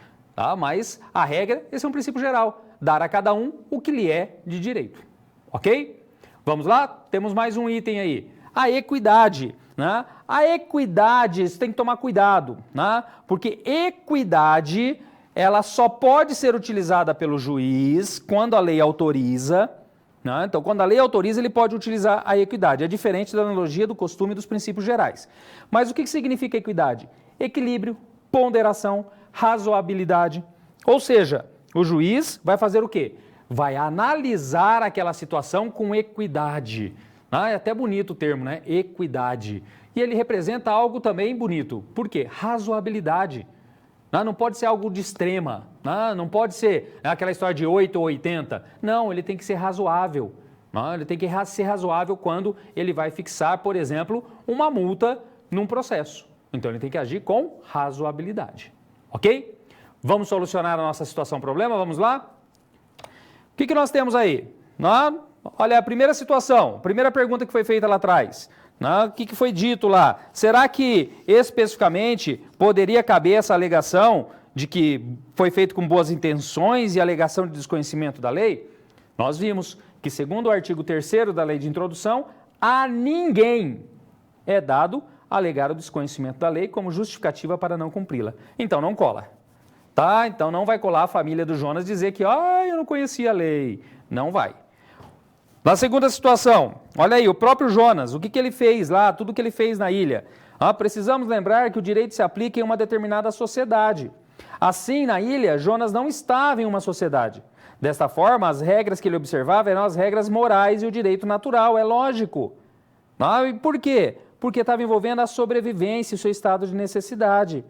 Mas a regra, esse é um princípio geral. Dar a cada um o que lhe é de direito. Ok? Vamos lá? Temos mais um item aí. A equidade. A equidade, você tem que tomar cuidado. Porque equidade, ela só pode ser utilizada pelo juiz quando a lei autoriza. Então, quando a lei autoriza, ele pode utilizar a equidade. É diferente da analogia, do costume e dos princípios gerais. Mas o que significa equidade? Equilíbrio, ponderação, razoabilidade. Ou seja, o juiz vai fazer o quê? Vai analisar aquela situação com equidade. É até bonito o termo, né? Equidade. E ele representa algo também bonito. Por quê? Razoabilidade. Não pode ser algo de extrema, não pode ser aquela história de 8 ou 80. Não, ele tem que ser razoável. Ele tem que ser razoável quando ele vai fixar, por exemplo, uma multa num processo. Então, ele tem que agir com razoabilidade. Ok? Vamos solucionar a nossa situação-problema? Vamos lá? O que nós temos aí? Olha, a primeira situação, a primeira pergunta que foi feita lá atrás. O que foi dito lá? Será que especificamente poderia caber essa alegação de que foi feito com boas intenções e alegação de desconhecimento da lei? Nós vimos que, segundo o artigo 3º da lei de introdução, a ninguém é dado alegar o desconhecimento da lei como justificativa para não cumpri-la. Então não cola. Então não vai colar a família do Jonas dizer que eu não conhecia a lei. Não vai. Na segunda situação, olha aí, o próprio Jonas, o que ele fez lá, tudo que ele fez na ilha. Precisamos lembrar que o direito se aplica em uma determinada sociedade. Assim, na ilha, Jonas não estava em uma sociedade. Desta forma, as regras que ele observava eram as regras morais e o direito natural, é lógico. E por quê? Porque estava envolvendo a sobrevivência e o seu estado de necessidade.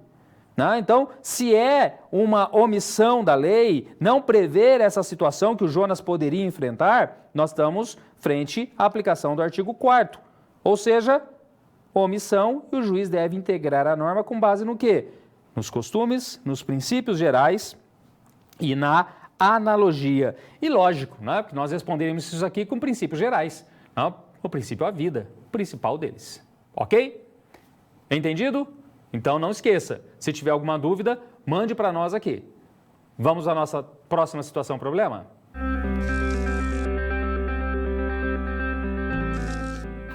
Né? Então, se é uma omissão da lei, não prever essa situação que o Jonas poderia enfrentar, nós estamos frente à aplicação do artigo 4º. Ou seja, omissão, e o juiz deve integrar a norma com base no quê? Nos costumes, nos princípios gerais e na analogia. E lógico, né? Porque nós responderemos isso aqui com princípios gerais. Né? O princípio é a vida, o principal deles. Ok? Entendido? Então não esqueça, se tiver alguma dúvida, mande para nós aqui. Vamos à nossa próxima situação problema?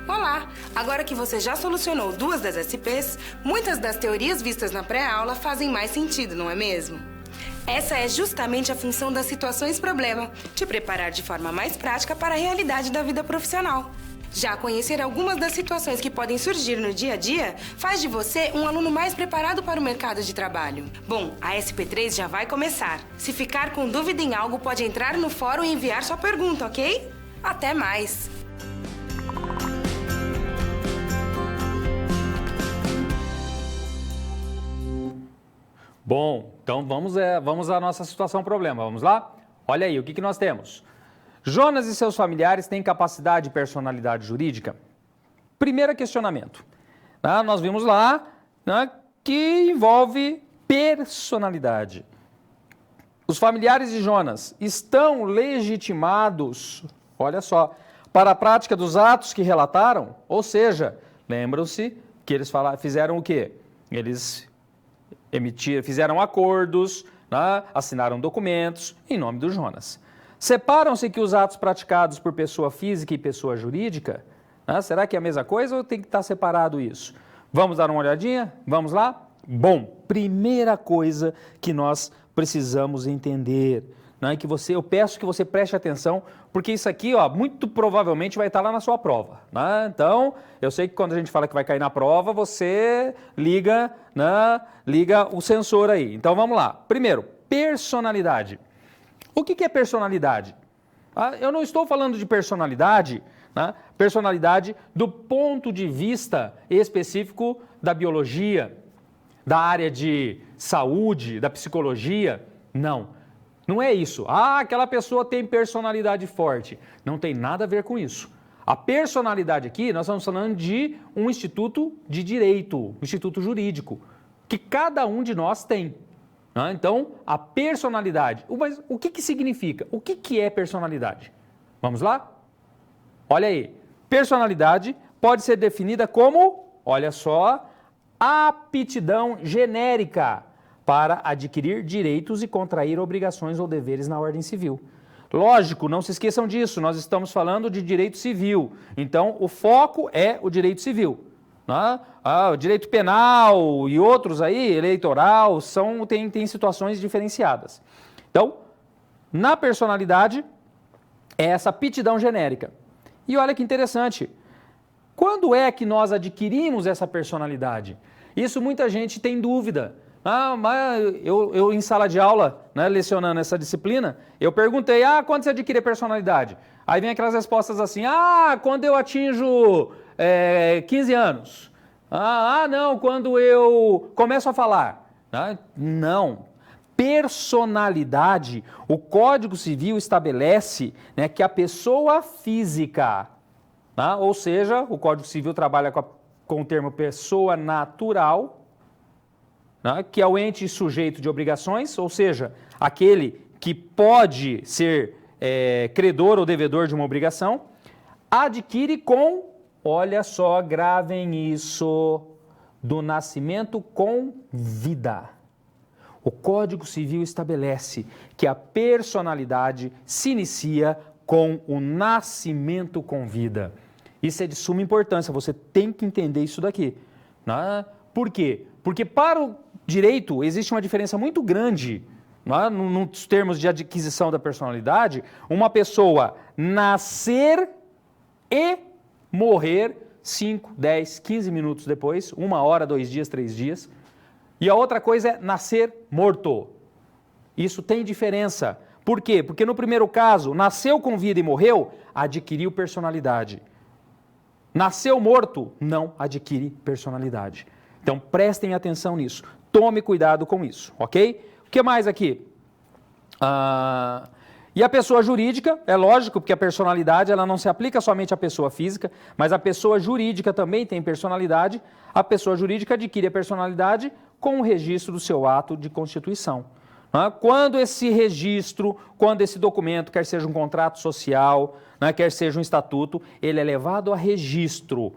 Olá! Agora que você já solucionou 2 das SPs, muitas das teorias vistas na pré-aula fazem mais sentido, não é mesmo? Essa é justamente a função das situações problema, te preparar de forma mais prática para a realidade da vida profissional. Já conhecer algumas das situações que podem surgir no dia a dia faz de você um aluno mais preparado para o mercado de trabalho. Bom, a SP3 já vai começar. Se ficar com dúvida em algo, pode entrar no fórum e enviar sua pergunta, ok? Até mais! Bom, então vamos à nossa situação problema. Vamos lá? Olha aí, o que nós temos? Jonas e seus familiares têm capacidade e personalidade jurídica? Primeiro questionamento. Nós vimos lá que envolve personalidade. Os familiares de Jonas estão legitimados, olha só, para a prática dos atos que relataram? Ou seja, lembram-se que eles fizeram o quê? Eles fizeram acordos, assinaram documentos em nome do Jonas. Separam-se que os atos praticados por pessoa física e pessoa jurídica, será que é a mesma coisa ou tem que estar separado isso? Vamos dar uma olhadinha? Vamos lá? Bom, primeira coisa que nós precisamos entender, que eu peço que você preste atenção, porque isso aqui, muito provavelmente vai estar lá na sua prova. Então, eu sei que quando a gente fala que vai cair na prova, você liga o sensor aí. Então, vamos lá. Primeiro, personalidade. O que é personalidade? Eu não estou falando de personalidade, personalidade do ponto de vista específico da biologia, da área de saúde, da psicologia. Não é isso. Aquela pessoa tem personalidade forte. Não tem nada a ver com isso. A personalidade aqui, nós estamos falando de um instituto de direito, um instituto jurídico, que cada um de nós tem. Então, a personalidade. Mas o que significa? O que é personalidade? Vamos lá? Olha aí. Personalidade pode ser definida como, olha só, aptidão genérica para adquirir direitos e contrair obrigações ou deveres na ordem civil. Lógico, não se esqueçam disso, nós estamos falando de direito civil. Então, o foco é o direito civil. O direito penal e outros aí, eleitoral, tem situações diferenciadas. Então, na personalidade, é essa aptidão genérica. E olha que interessante, quando é que nós adquirimos essa personalidade? Isso muita gente tem dúvida. Mas eu em sala de aula, lecionando essa disciplina, eu perguntei, quando você adquire a personalidade? Aí vem aquelas respostas assim, quando eu atinjo 15 anos. Não, quando eu começo a falar. Não. Personalidade, o Código Civil estabelece que a pessoa física, ou seja, o Código Civil trabalha com o termo pessoa natural, que é o ente sujeito de obrigações, ou seja, aquele que pode ser credor ou devedor de uma obrigação, adquire com, olha só, gravem isso, do nascimento com vida. O Código Civil estabelece que a personalidade se inicia com o nascimento com vida. Isso é de suma importância, você tem que entender isso daqui. Por quê? Porque para o direito existe uma diferença muito grande, nos termos de adquisição da personalidade, uma pessoa nascer e morrer 5, 10, 15 minutos depois, 1 hora, 2 dias, 3 dias. E a outra coisa é nascer morto. Isso tem diferença. Por quê? Porque no primeiro caso, nasceu com vida e morreu, adquiriu personalidade. Nasceu morto, não adquire personalidade. Então, prestem atenção nisso. Tome cuidado com isso, ok? O que mais aqui? E a pessoa jurídica, é lógico, porque a personalidade ela não se aplica somente à pessoa física, mas a pessoa jurídica também tem personalidade. A pessoa jurídica adquire a personalidade com o registro do seu ato de constituição. Quando esse registro, quando esse documento, quer seja um contrato social, quer seja um estatuto, ele é levado a registro.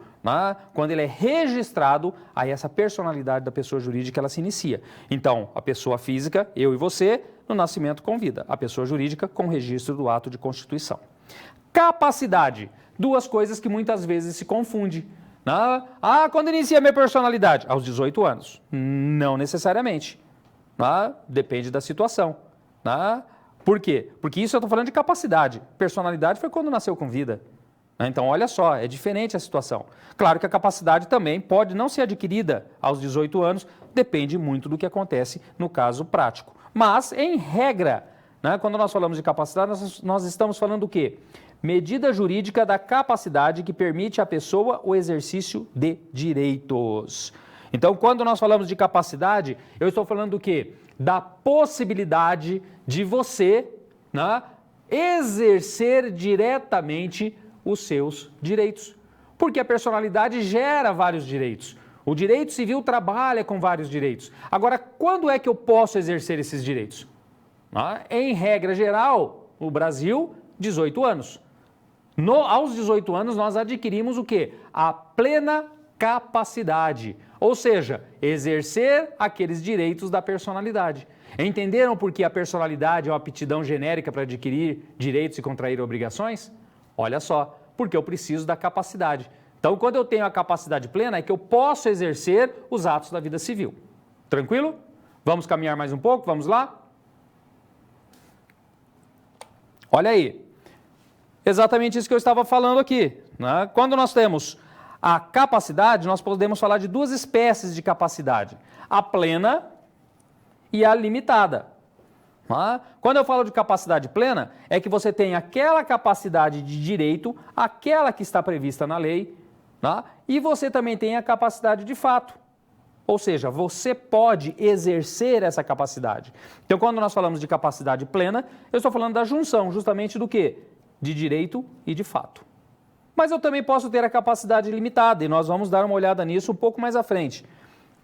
Quando ele é registrado, aí essa personalidade da pessoa jurídica ela se inicia. Então, a pessoa física, eu e você, no nascimento com vida. A pessoa jurídica com registro do ato de constituição. Capacidade. Duas coisas que muitas vezes se confundem. Quando inicia a minha personalidade? Aos 18 anos. Não necessariamente. Depende da situação. Por quê? Porque isso eu estou falando de capacidade. Personalidade foi quando nasceu com vida. Então, olha só, é diferente a situação. Claro que a capacidade também pode não ser adquirida aos 18 anos, depende muito do que acontece no caso prático. Mas, em regra, quando nós falamos de capacidade, nós estamos falando do quê? Medida jurídica da capacidade que permite à pessoa o exercício de direitos. Então, quando nós falamos de capacidade, eu estou falando do quê? Da possibilidade de você exercer diretamente os seus direitos. Porque a personalidade gera vários direitos. O direito civil trabalha com vários direitos. Agora, quando é que eu posso exercer esses direitos? Em regra geral, no Brasil, 18 anos. Aos 18 anos, nós adquirimos o quê? A plena capacidade. Ou seja, exercer aqueles direitos da personalidade. Entenderam por que a personalidade é uma aptidão genérica para adquirir direitos e contrair obrigações? Olha só, porque eu preciso da capacidade. Então, quando eu tenho a capacidade plena, é que eu posso exercer os atos da vida civil. Tranquilo? Vamos caminhar mais um pouco? Vamos lá? Olha aí. Exatamente isso que eu estava falando aqui. Quando nós temos a capacidade, nós podemos falar de duas espécies de capacidade. A plena e a limitada. Quando eu falo de capacidade plena, é que você tem aquela capacidade de direito, aquela que está prevista na lei, e você também tem a capacidade de fato. Ou seja, você pode exercer essa capacidade. Então, quando nós falamos de capacidade plena, eu estou falando da junção justamente do quê? De direito e de fato. Mas eu também posso ter a capacidade limitada, e nós vamos dar uma olhada nisso um pouco mais à frente.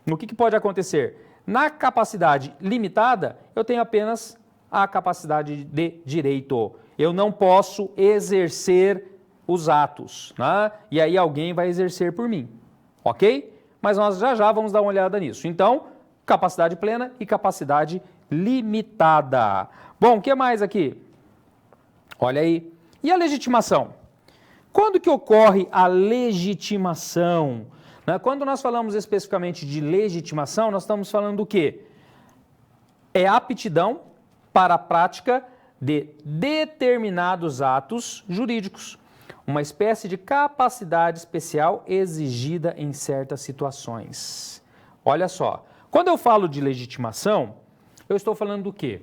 O que pode acontecer? Na capacidade limitada, eu tenho apenas a capacidade de direito. Eu não posso exercer os atos, e aí alguém vai exercer por mim, ok? Mas nós já vamos dar uma olhada nisso. Então, capacidade plena e capacidade limitada. Bom, o que mais aqui? Olha aí. E a legitimação? Quando que ocorre a legitimação? Quando nós falamos especificamente de legitimação, nós estamos falando do quê? É a aptidão para a prática de determinados atos jurídicos. Uma espécie de capacidade especial exigida em certas situações. Olha só, quando eu falo de legitimação, eu estou falando do quê?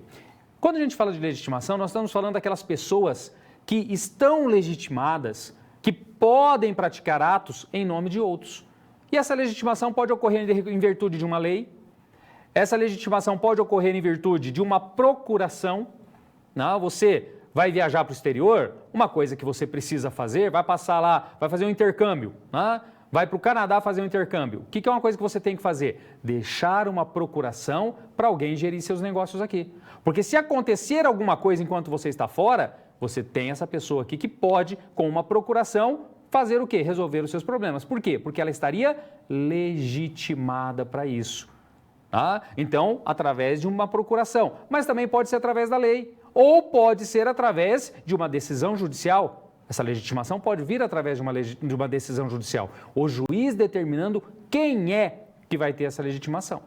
Quando a gente fala de legitimação, nós estamos falando daquelas pessoas que estão legitimadas, que podem praticar atos em nome de outros. E essa legitimação pode ocorrer em virtude de uma lei, essa legitimação pode ocorrer em virtude de uma procuração. Você vai viajar para o exterior, uma coisa que você precisa fazer, vai passar lá, vai fazer um intercâmbio, vai para o Canadá fazer um intercâmbio. O que é uma coisa que você tem que fazer? Deixar uma procuração para alguém gerir seus negócios aqui. Porque se acontecer alguma coisa enquanto você está fora, você tem essa pessoa aqui que pode, com uma procuração, fazer o quê? Resolver os seus problemas. Por quê? Porque ela estaria legitimada para isso. Então, através de uma procuração. Mas também pode ser através da lei. Ou pode ser através de uma decisão judicial. Essa legitimação pode vir através de uma decisão judicial. O juiz determinando quem é que vai ter essa legitimação.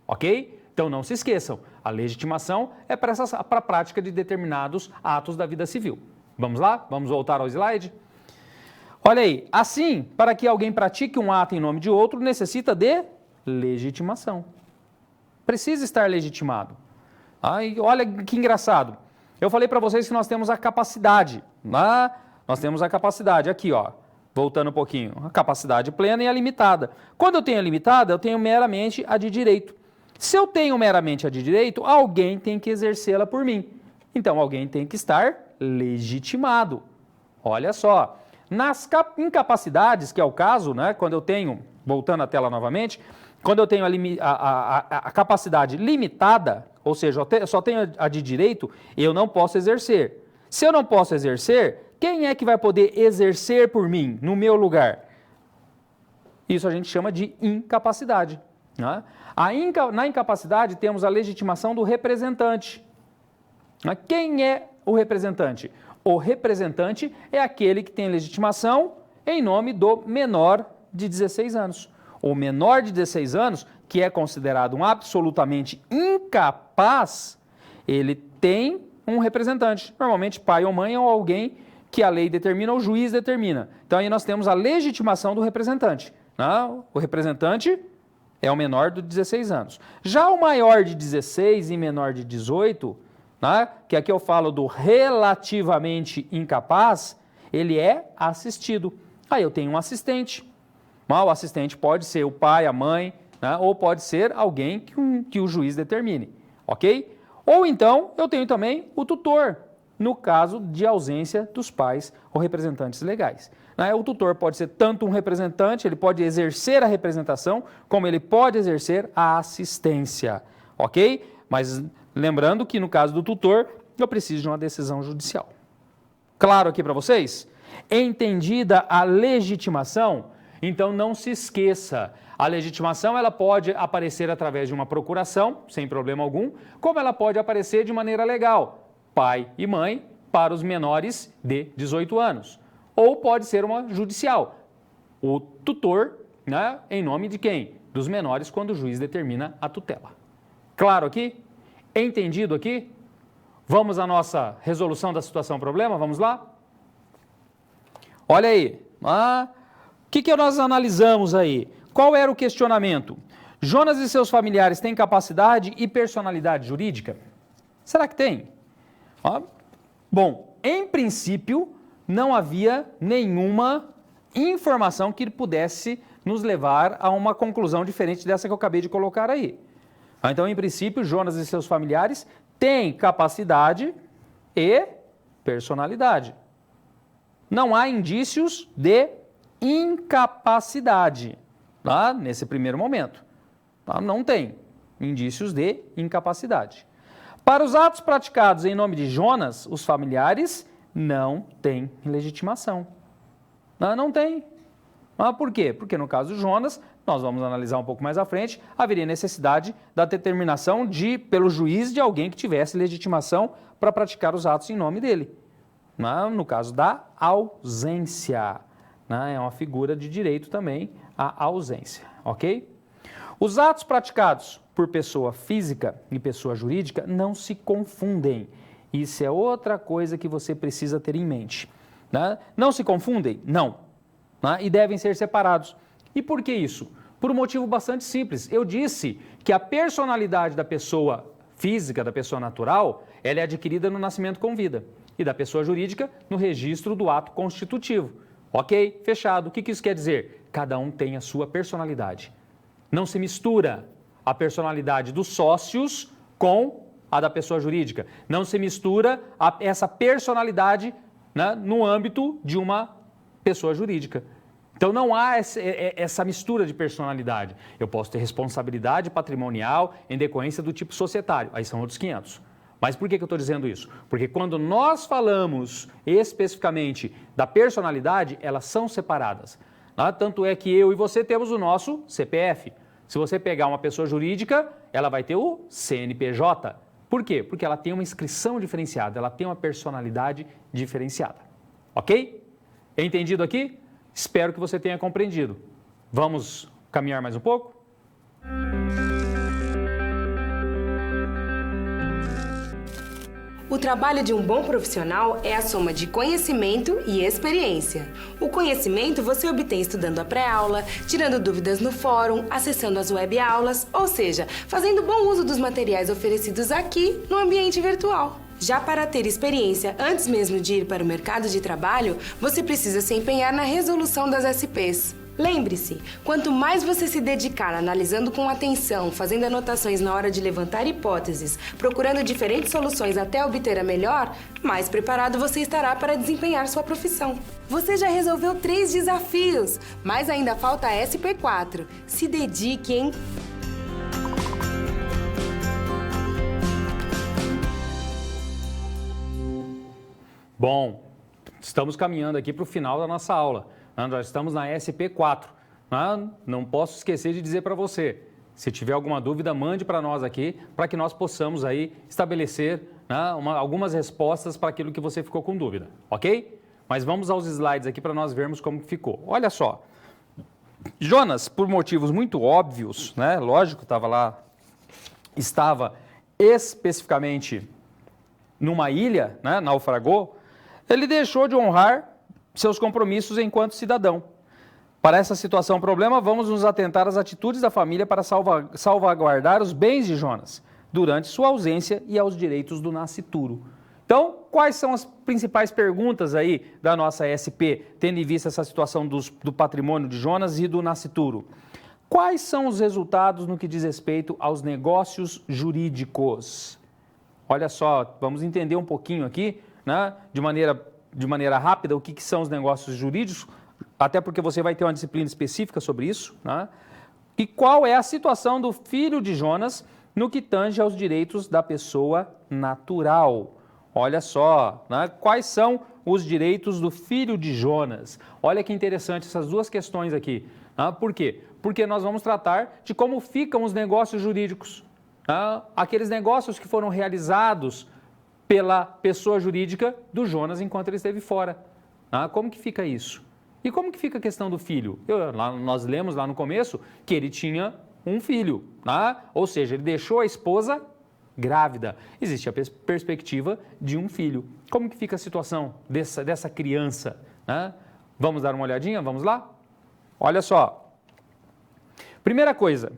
Ok? Então não se esqueçam, a legitimação é para a prática de determinados atos da vida civil. Vamos lá? Vamos voltar ao slide? Olha aí, assim, para que alguém pratique um ato em nome de outro, necessita de legitimação. Precisa estar legitimado. Olha que engraçado. Eu falei para vocês que nós temos a capacidade. Nós temos a capacidade aqui, ó. Voltando um pouquinho, a capacidade plena e a limitada. Quando eu tenho a limitada, eu tenho meramente a de direito. Se eu tenho meramente a de direito, alguém tem que exercê-la por mim. Então, alguém tem que estar legitimado. Olha só, nas incapacidades, que é o caso, né, quando eu tenho, voltando à tela novamente, quando eu tenho a capacidade limitada, ou seja, eu só tenho a de direito, eu não posso exercer. Se eu não posso exercer, quem é que vai poder exercer por mim, no meu lugar? Isso a gente chama de incapacidade. Né? Na incapacidade temos a legitimação do representante. Quem é o representante? O representante é aquele que tem legitimação em nome do menor de 16 anos. O menor de 16 anos, que é considerado um absolutamente incapaz, ele tem um representante, normalmente pai ou mãe ou alguém que a lei determina ou o juiz determina. Então aí nós temos a legitimação do representante. Né? O representante é o menor de 16 anos. Já o maior de 16 e menor de 18, né? Que aqui eu falo do relativamente incapaz, ele é assistido. Aí eu tenho um assistente. O assistente pode ser o pai, a mãe, né? Ou pode ser alguém que o juiz determine, ok? Ou então eu tenho também o tutor, no caso de ausência dos pais ou representantes legais. Né? O tutor pode ser tanto um representante, ele pode exercer a representação, como ele pode exercer a assistência, ok? Mas lembrando que no caso do tutor, eu preciso de uma decisão judicial. Claro aqui para vocês? Entendida a legitimação, então não se esqueça, a legitimação ela pode aparecer através de uma procuração, sem problema algum, como ela pode aparecer de maneira legal, pai e mãe para os menores de 18 anos. Ou pode ser uma judicial, o tutor, né, em nome de quem? Dos menores, quando o juiz determina a tutela. Claro aqui? Entendido aqui? Vamos à nossa resolução da situação problema? Vamos lá? Olha aí. O que nós analisamos aí? Qual era o questionamento? Jonas e seus familiares têm capacidade e personalidade jurídica? Será que tem? Bom, em princípio, não havia nenhuma informação que pudesse nos levar a uma conclusão diferente dessa que eu acabei de colocar aí. Então, em princípio, Jonas e seus familiares têm capacidade e personalidade. Não há indícios de incapacidade, tá? Nesse primeiro momento. Tá? Não tem indícios de incapacidade. Para os atos praticados em nome de Jonas, os familiares não têm legitimação. Não tem. Por quê? Porque no caso de Jonas, nós vamos analisar um pouco mais à frente, haveria necessidade da determinação pelo juiz de alguém que tivesse legitimação para praticar os atos em nome dele. No caso da ausência. É uma figura de direito também, a ausência, ok? Os atos praticados por pessoa física e pessoa jurídica não se confundem. Isso é outra coisa que você precisa ter em mente. Não se confundem? Não. E devem ser separados. E por que isso? Por um motivo bastante simples. Eu disse que a personalidade da pessoa física, da pessoa natural, ela é adquirida no nascimento com vida. E da pessoa jurídica, no registro do ato constitutivo. Ok? Fechado. O que isso quer dizer? Cada um tem a sua personalidade. Não se mistura a personalidade dos sócios com a da pessoa jurídica. Não se mistura essa personalidade, né, no âmbito de uma pessoa jurídica. Então não há essa mistura de personalidade. Eu posso ter responsabilidade patrimonial em decorrência do tipo societário. Aí são outros 500. Mas por que eu estou dizendo isso? Porque quando nós falamos especificamente da personalidade, elas são separadas. Tanto é que eu e você temos o nosso CPF. Se você pegar uma pessoa jurídica, ela vai ter o CNPJ. Por quê? Porque ela tem uma inscrição diferenciada, ela tem uma personalidade diferenciada. Ok? Entendido aqui? Espero que você tenha compreendido. Vamos caminhar mais um pouco? O trabalho de um bom profissional é a soma de conhecimento e experiência. O conhecimento você obtém estudando a pré-aula, tirando dúvidas no fórum, acessando as web-aulas, ou seja, fazendo bom uso dos materiais oferecidos aqui no ambiente virtual. Já para ter experiência antes mesmo de ir para o mercado de trabalho, você precisa se empenhar na resolução das SPs. Lembre-se, quanto mais você se dedicar analisando com atenção, fazendo anotações na hora de levantar hipóteses, procurando diferentes soluções até obter a melhor, mais preparado você estará para desempenhar sua profissão. Você já resolveu 3 desafios, mas ainda falta a SP4. Se dedique, hein? Bom, estamos caminhando aqui para o final da nossa aula. Nós estamos na SP4. Não posso esquecer de dizer para você, se tiver alguma dúvida, mande para nós aqui, para que nós possamos aí estabelecer algumas respostas para aquilo que você ficou com dúvida, ok? Mas vamos aos slides aqui para nós vermos como ficou. Olha só, Jonas, por motivos muito óbvios, né? Lógico, estava especificamente numa ilha, né? Naufragou, ele deixou de honrar seus compromissos enquanto cidadão. Para essa situação problema, vamos nos atentar às atitudes da família para salvaguardar os bens de Jonas durante sua ausência e aos direitos do nascituro. Então, quais são as principais perguntas aí da nossa SP, tendo em vista essa situação do patrimônio de Jonas e do nascituro? Quais são os resultados no que diz respeito aos negócios jurídicos? Olha só, vamos entender um pouquinho aqui, né, de maneira rápida, o que são os negócios jurídicos, até porque você vai ter uma disciplina específica sobre isso, né? E qual é a situação do filho de Jonas no que tange aos direitos da pessoa natural. Olha só, né? Quais são os direitos do filho de Jonas? Olha que interessante essas duas questões aqui. Por quê? Porque nós vamos tratar de como ficam os negócios jurídicos. Aqueles negócios que foram realizados pela pessoa jurídica do Jonas enquanto ele esteve fora. Como que fica isso? E como que fica a questão do filho? Nós lemos lá no começo que ele tinha um filho, ou seja, ele deixou a esposa grávida. Existe a perspectiva de um filho. Como que fica a situação dessa criança? Vamos dar uma olhadinha? Vamos lá? Olha só. Primeira coisa,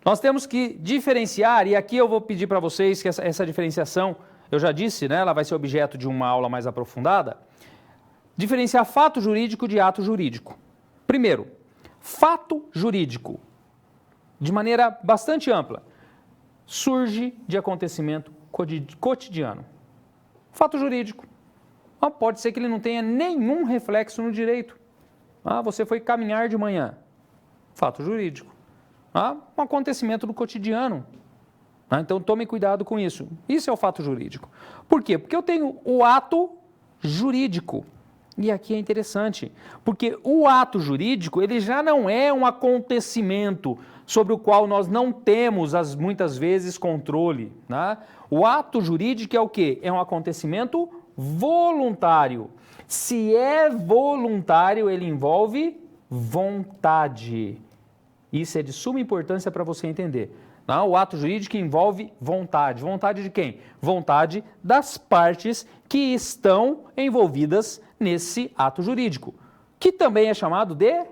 nós temos que diferenciar, e aqui eu vou pedir para vocês que essa diferenciação, eu já disse, né, ela vai ser objeto de uma aula mais aprofundada, diferenciar fato jurídico de ato jurídico. Primeiro, fato jurídico, de maneira bastante ampla, surge de acontecimento cotidiano. Fato jurídico. Pode ser que ele não tenha nenhum reflexo no direito. Você foi caminhar de manhã. Fato jurídico. Um acontecimento do cotidiano. Então, tome cuidado com isso. Isso é o fato jurídico. Por quê? Porque eu tenho o ato jurídico. E aqui é interessante, porque o ato jurídico, ele já não é um acontecimento sobre o qual nós não temos, muitas vezes, controle. O ato jurídico é o quê? É um acontecimento voluntário. Se é voluntário, ele envolve vontade. Isso é de suma importância para você entender. O ato jurídico envolve vontade. Vontade de quem? Vontade das partes que estão envolvidas nesse ato jurídico, que também é chamado de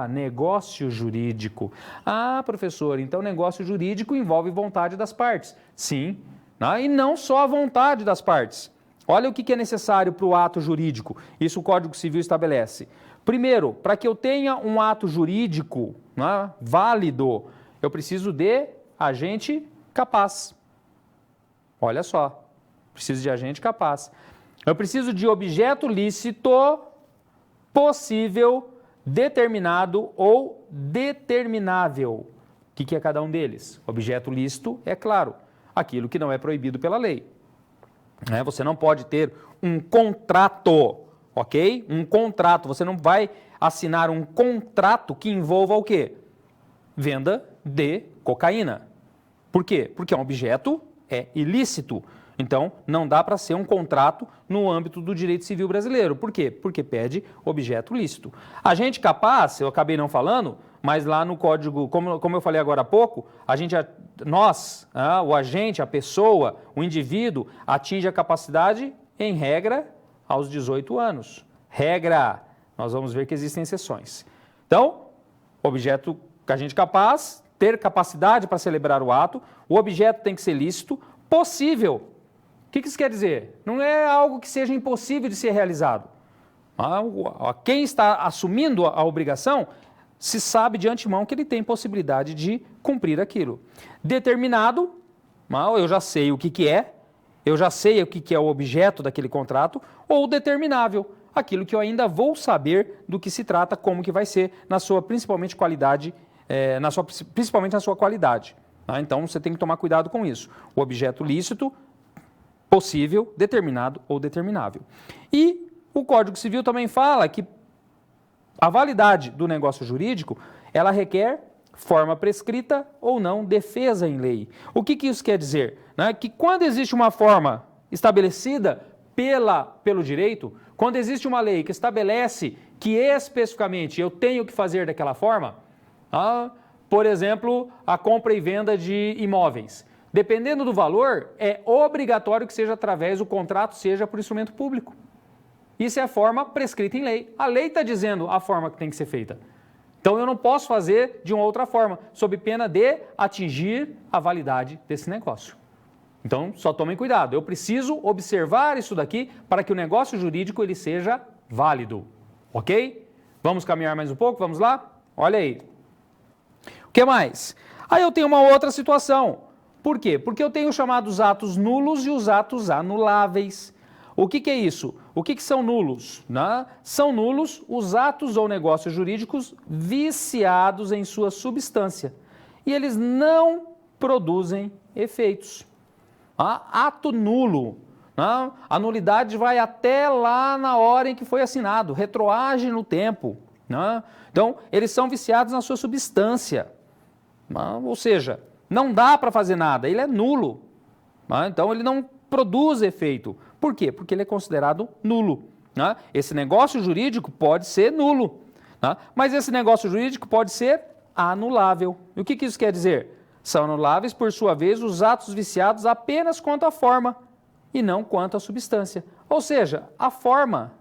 negócio jurídico. Professor, então negócio jurídico envolve vontade das partes. Sim, e não só a vontade das partes. Olha o que é necessário para o ato jurídico. Isso o Código Civil estabelece. Primeiro, para que eu tenha um ato jurídico válido, eu preciso de agente capaz. Olha só, preciso de agente capaz. Eu preciso de objeto lícito, possível, determinado ou determinável. O que é cada um deles? Objeto lícito, é claro, aquilo que não é proibido pela lei. Você não pode ter um contrato, ok? Um contrato, você não vai assinar um contrato que envolva o quê? Venda de cocaína. Por quê? Porque é um objeto ilícito. Então, não dá para ser um contrato no âmbito do direito civil brasileiro. Por quê? Porque pede objeto lícito. Agente capaz, eu acabei não falando, mas lá no código, como eu falei agora há pouco, o agente, a pessoa, o indivíduo, atinge a capacidade, em regra, aos 18 anos. Regra, nós vamos ver que existem exceções. Então, agente capaz, ter capacidade para celebrar o ato, o objeto tem que ser lícito, possível. que isso quer dizer? Não é algo que seja impossível de ser realizado. Quem está assumindo a obrigação se sabe de antemão que ele tem possibilidade de cumprir aquilo. Determinado, eu já sei o que é, eu já sei o que é o objeto daquele contrato, ou determinável, aquilo que eu ainda vou saber do que se trata, como que vai ser, na sua principalmente qualidade, principalmente na sua qualidade. Então você tem que tomar cuidado com isso. O objeto lícito, possível, determinado ou determinável. E o Código Civil também fala que a validade do negócio jurídico, ela requer forma prescrita ou não, defesa em lei. O que isso quer dizer? Que quando existe uma forma estabelecida pelo direito, quando existe uma lei que estabelece que especificamente eu tenho que fazer daquela forma, por exemplo, a compra e venda de imóveis. Dependendo do valor, é obrigatório que seja através do contrato, seja por instrumento público. Isso é a forma prescrita em lei. A lei está dizendo a forma que tem que ser feita. Então, eu não posso fazer de uma outra forma, sob pena de atingir a validade desse negócio. Então, só tomem cuidado. Eu preciso observar isso daqui para que o negócio jurídico ele seja válido. Ok? Vamos caminhar mais um pouco? Vamos lá? Olha aí. O que mais? Aí eu tenho uma outra situação. Por quê? Porque eu tenho os chamados atos nulos e os atos anuláveis. O que é isso? O que são nulos? São nulos os atos ou negócios jurídicos viciados em sua substância. E eles não produzem efeitos. Ato nulo. A nulidade vai até lá na hora em que foi assinado, retroage no tempo. Então, eles são viciados na sua substância. Ou seja, não dá para fazer nada, ele é nulo. Então, ele não produz efeito. Por quê? Porque ele é considerado nulo. Esse negócio jurídico pode ser nulo, mas esse negócio jurídico pode ser anulável. E o que isso quer dizer? São anuláveis, por sua vez, os atos viciados apenas quanto à forma e não quanto à substância. Ou seja, a forma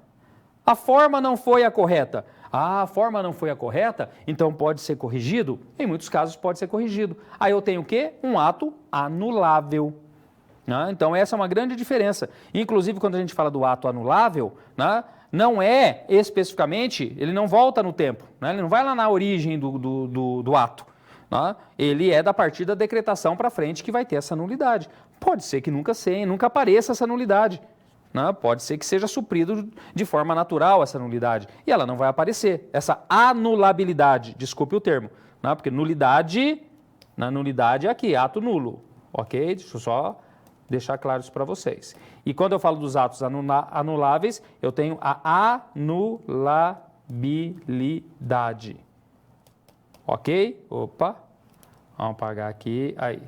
não foi a correta. A forma não foi a correta, então pode ser corrigido? Em muitos casos pode ser corrigido. Aí eu tenho o quê? Um ato anulável. Então essa é uma grande diferença. Inclusive quando a gente fala do ato anulável, não é especificamente, ele não volta no tempo, ele não vai lá na origem do ato. Ele é da partir da decretação para frente que vai ter essa nulidade. Pode ser que nunca apareça essa nulidade. Pode ser que seja suprido de forma natural essa nulidade. E ela não vai aparecer. Essa anulabilidade, desculpe o termo. Porque nulidade é aqui, ato nulo. Ok? Deixa eu só deixar claro isso para vocês. E quando eu falo dos atos anuláveis, eu tenho a anulabilidade. Ok? Opa. Vamos apagar aqui. Aí.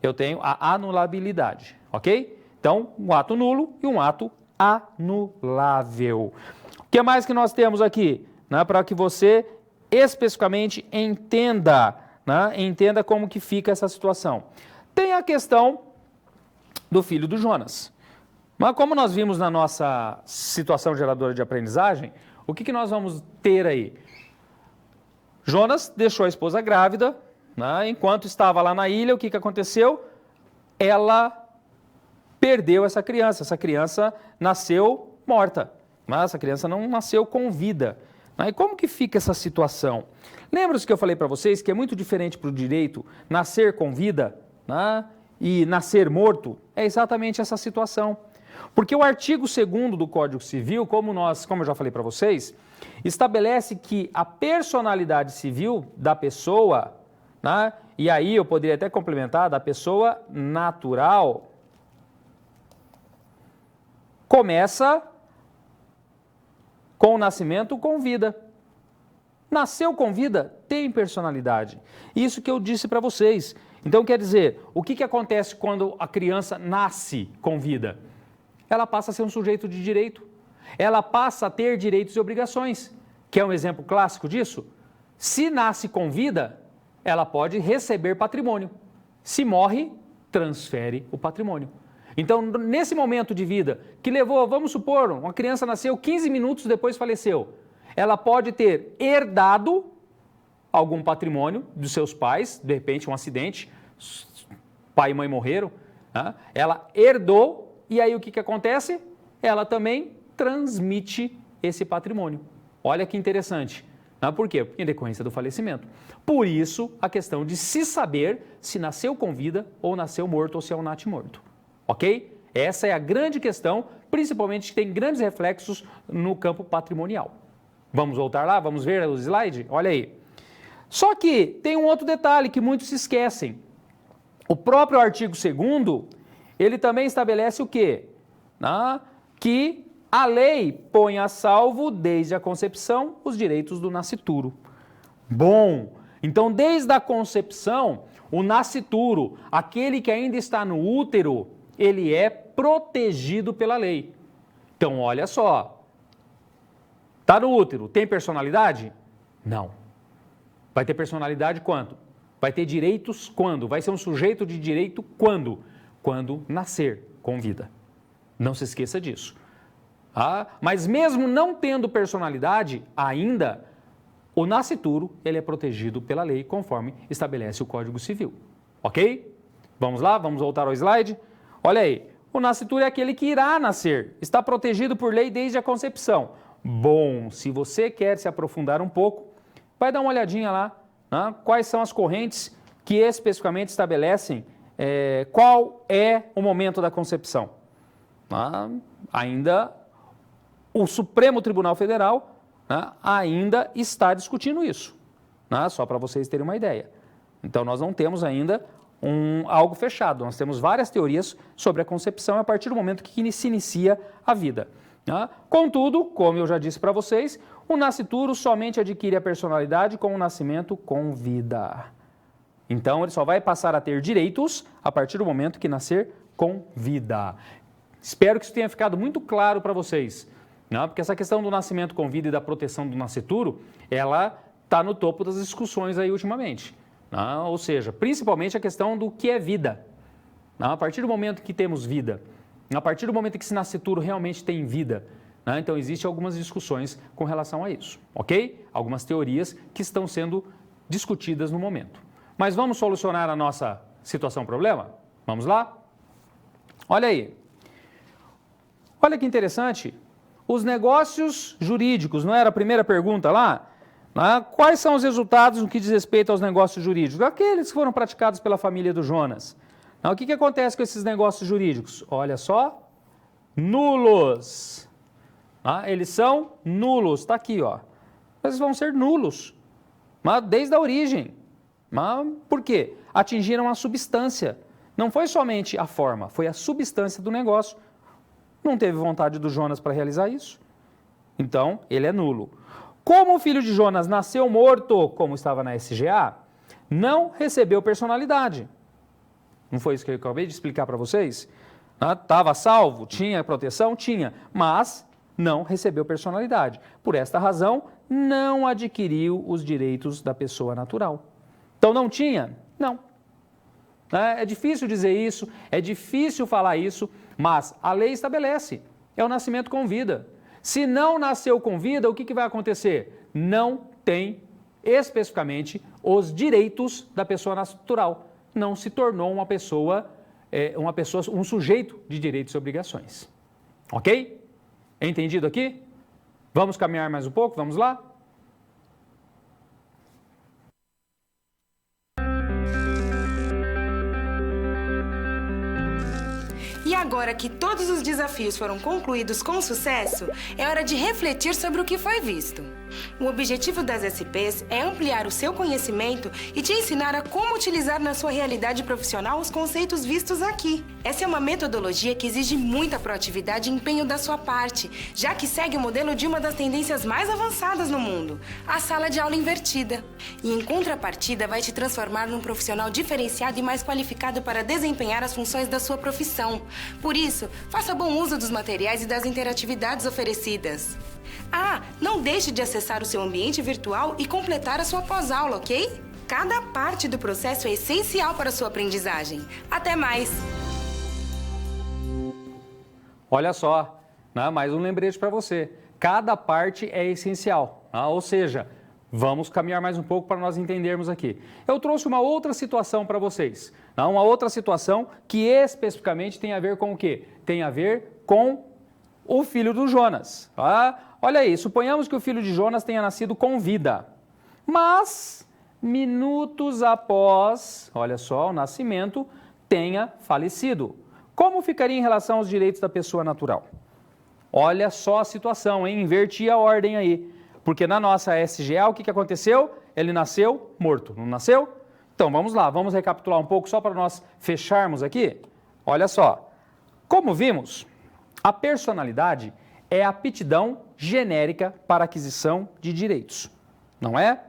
Eu tenho a anulabilidade. Ok? Então, um ato nulo e um ato anulável. O que mais que nós temos aqui? Para que você especificamente entenda, entenda como que fica essa situação. Tem a questão do filho do Jonas. Mas como nós vimos na nossa situação geradora de aprendizagem, o que nós vamos ter aí? Jonas deixou a esposa grávida, enquanto estava lá na ilha, o que aconteceu? Ela perdeu essa criança nasceu morta, mas essa criança não nasceu com vida. E como que fica essa situação? Lembra-se que eu falei para vocês que é muito diferente para o direito nascer com vida, e nascer morto? É exatamente essa situação. Porque o artigo 2º do Código Civil, como eu já falei para vocês, estabelece que a personalidade civil da pessoa, e aí eu poderia até complementar, da pessoa natural, começa com o nascimento com vida. Nasceu com vida, tem personalidade. Isso que eu disse para vocês. Então, quer dizer, o que acontece quando a criança nasce com vida? Ela passa a ser um sujeito de direito. Ela passa a ter direitos e obrigações. Quer um exemplo clássico disso? Se nasce com vida, ela pode receber patrimônio. Se morre, transfere o patrimônio. Então, nesse momento de vida, que levou, vamos supor, uma criança nasceu 15 minutos depois faleceu, ela pode ter herdado algum patrimônio dos seus pais, de repente um acidente, pai e mãe morreram, ela herdou E aí o que acontece? Ela também transmite esse patrimônio. Olha que interessante. Por quê? Em decorrência do falecimento. Por isso, a questão de se saber se nasceu com vida ou nasceu morto ou se é um natimorto. Ok? Essa é a grande questão, principalmente que tem grandes reflexos no campo patrimonial. Vamos voltar lá? Vamos ver o slide? Olha aí. Só que tem um outro detalhe que muitos se esquecem. O próprio artigo 2º, ele também estabelece o quê? Que a lei põe a salvo, desde a concepção, os direitos do nascituro. Bom, então desde a concepção, o nascituro, aquele que ainda está no útero, ele é protegido pela lei. Então, olha só. Está no útero, tem personalidade? Não. Vai ter personalidade quando? Vai ter direitos quando? Vai ser um sujeito de direito quando? Quando nascer com vida. Não se esqueça disso. Mas mesmo não tendo personalidade, ainda, o nascituro ele é protegido pela lei, conforme estabelece o Código Civil. Ok? Vamos lá? Vamos voltar ao slide? Olha aí. O nascituro é aquele que irá nascer. Está protegido por lei desde a concepção. Bom, se você quer se aprofundar um pouco, vai dar uma olhadinha lá. Quais são as correntes que especificamente estabelecem qual é o momento da concepção. Ainda o Supremo Tribunal Federal ainda está discutindo isso, só para vocês terem uma ideia. Então, nós não temos ainda algo fechado, nós temos várias teorias sobre a concepção a partir do momento que se inicia a vida. Contudo, como eu já disse para vocês, o nascituro somente adquire a personalidade com o nascimento com vida. Então, ele só vai passar a ter direitos a partir do momento que nascer com vida. Espero que isso tenha ficado muito claro para vocês, porque essa questão do nascimento com vida e da proteção do nascituro, ela está no topo das discussões aí ultimamente. Ou seja, principalmente a questão do que é vida. A partir do momento que temos vida, a partir do momento que esse nascituro realmente tem vida, então existem algumas discussões com relação a isso, ok? Algumas teorias que estão sendo discutidas no momento. Mas vamos solucionar a nossa situação-problema? Vamos lá? Olha aí. Olha que interessante. Os negócios jurídicos, não era a primeira pergunta lá? Quais são os resultados no que diz respeito aos negócios jurídicos? Aqueles que foram praticados pela família do Jonas. O que acontece com esses negócios jurídicos? Olha só, nulos. Eles são nulos, está aqui, ó. Eles vão ser nulos, desde a origem. Por quê? Atingiram a substância. Não foi somente a forma, foi a substância do negócio. Não teve vontade do Jonas para realizar isso. Então, ele é nulo. Como o filho de Jonas nasceu morto, como estava na SGA, não recebeu personalidade. Não foi isso que eu acabei de explicar para vocês? Estava salvo, tinha proteção? Tinha, mas não recebeu personalidade. Por esta razão, não adquiriu os direitos da pessoa natural. Então, não tinha? Não. É difícil dizer isso, é difícil falar isso, mas a lei estabelece, é o nascimento com vida. Se não nasceu com vida, o que vai acontecer? Não tem especificamente os direitos da pessoa natural. Não se tornou um sujeito de direitos e obrigações. Ok? Entendido aqui? Vamos caminhar mais um pouco? Vamos lá? E agora que todos os desafios foram concluídos com sucesso, é hora de refletir sobre o que foi visto. O objetivo das SPs é ampliar o seu conhecimento e te ensinar a como utilizar na sua realidade profissional os conceitos vistos aqui. Essa é uma metodologia que exige muita proatividade e empenho da sua parte, já que segue o modelo de uma das tendências mais avançadas no mundo, a sala de aula invertida. E em contrapartida, vai te transformar num profissional diferenciado e mais qualificado para desempenhar as funções da sua profissão. Por isso, faça bom uso dos materiais e das interatividades oferecidas. Não deixe de acessar o seu ambiente virtual e completar a sua pós-aula, ok? Cada parte do processo é essencial para a sua aprendizagem. Até mais! Olha só, mais um lembrete para você. Cada parte é essencial, ou seja, vamos caminhar mais um pouco para nós entendermos aqui. Eu trouxe uma outra situação para vocês. Uma outra situação que especificamente tem a ver com o quê? Tem a ver com o filho do Jonas. Tá? Olha aí, suponhamos que o filho de Jonas tenha nascido com vida, mas minutos após, olha só, o nascimento, tenha falecido. Como ficaria em relação aos direitos da pessoa natural? Olha só a situação, hein? Inverti a ordem aí. Porque na nossa SGA, o que aconteceu? Ele nasceu morto, não nasceu? Então, vamos lá, vamos recapitular um pouco só para nós fecharmos aqui. Olha só, como vimos, a personalidade é a aptidão genérica para aquisição de direitos, não é?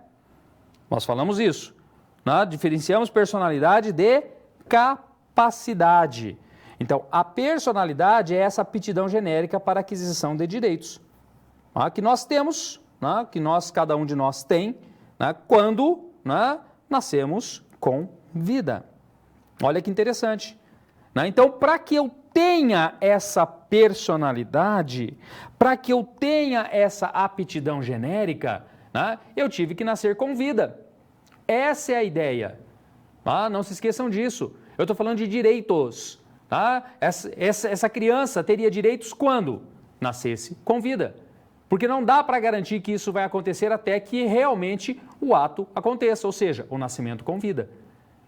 Nós falamos isso, né? Diferenciamos personalidade de capacidade. Então, a personalidade é essa aptidão genérica para aquisição de direitos, né? Que nós temos, né? Que cada um de nós tem, né? Quando, né? Nascemos com vida. Olha que interessante. Né? Então, para que eu tenha essa personalidade, para que eu tenha essa aptidão genérica, né? Eu tive que nascer com vida. Essa é a ideia. Ah, não se esqueçam disso. Eu estou falando de direitos. Tá? Essa criança teria direitos quando nascesse com vida. Porque não dá para garantir que isso vai acontecer até que realmente o ato aconteça, ou seja, o nascimento com vida.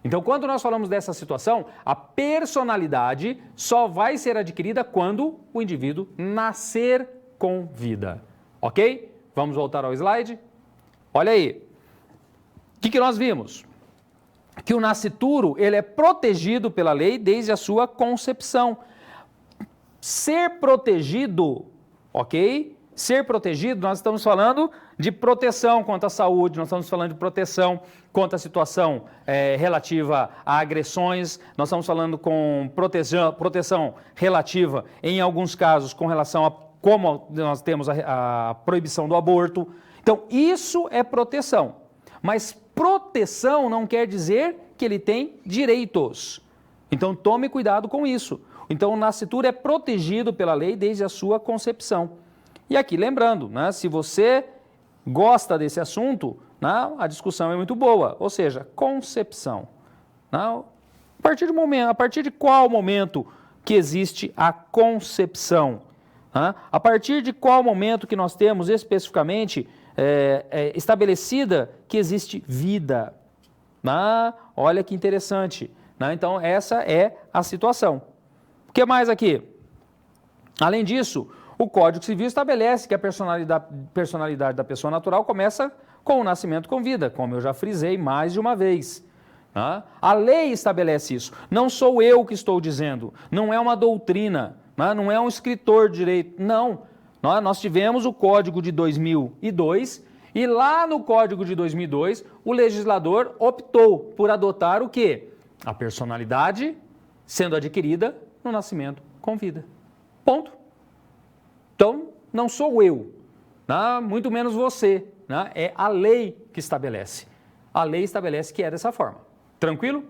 Então, quando nós falamos dessa situação, a personalidade só vai ser adquirida quando o indivíduo nascer com vida. Ok? Vamos voltar ao slide? Olha aí. O que nós vimos? Que o nascituro ele é protegido pela lei desde a sua concepção. Ser protegido, ok? Ser protegido, nós estamos falando de proteção contra a saúde, nós estamos falando de proteção contra a situação relativa a agressões, nós estamos falando com proteção relativa, em alguns casos, com relação a como nós temos a proibição do aborto. Então, isso é proteção. Mas proteção não quer dizer que ele tem direitos. Então, tome cuidado com isso. Então, o nascituro é protegido pela lei desde a sua concepção. E aqui, lembrando, né, se você gosta desse assunto, né, a discussão é muito boa, ou seja, concepção. Né, a partir de qual momento que existe a concepção? Né, a partir de qual momento que nós temos especificamente estabelecida que existe vida? Né, olha que interessante. Né, então, essa é a situação. O que mais aqui? Além disso, o Código Civil estabelece que a personalidade da pessoa natural começa com o nascimento com vida, como eu já frisei mais de uma vez. Né? A lei estabelece isso. Não sou eu que estou dizendo, não é uma doutrina, né? Não é um escritor de direito, não. Nós tivemos o Código de 2002 e lá no Código de 2002 o legislador optou por adotar o quê? A personalidade sendo adquirida no nascimento com vida. Ponto. Então, não sou eu, né? Muito menos você, né? É a lei que estabelece. A lei estabelece que é dessa forma. Tranquilo?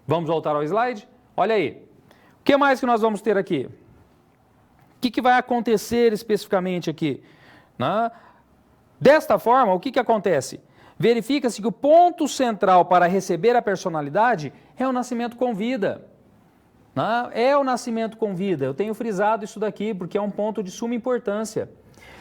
Vamos voltar ao slide? Olha aí. O que mais que nós vamos ter aqui? O que vai acontecer especificamente aqui? Né? Desta forma, o que acontece? Verifica-se que o ponto central para receber a personalidade é o nascimento com vida. É o nascimento com vida. Eu tenho frisado isso daqui porque é um ponto de suma importância.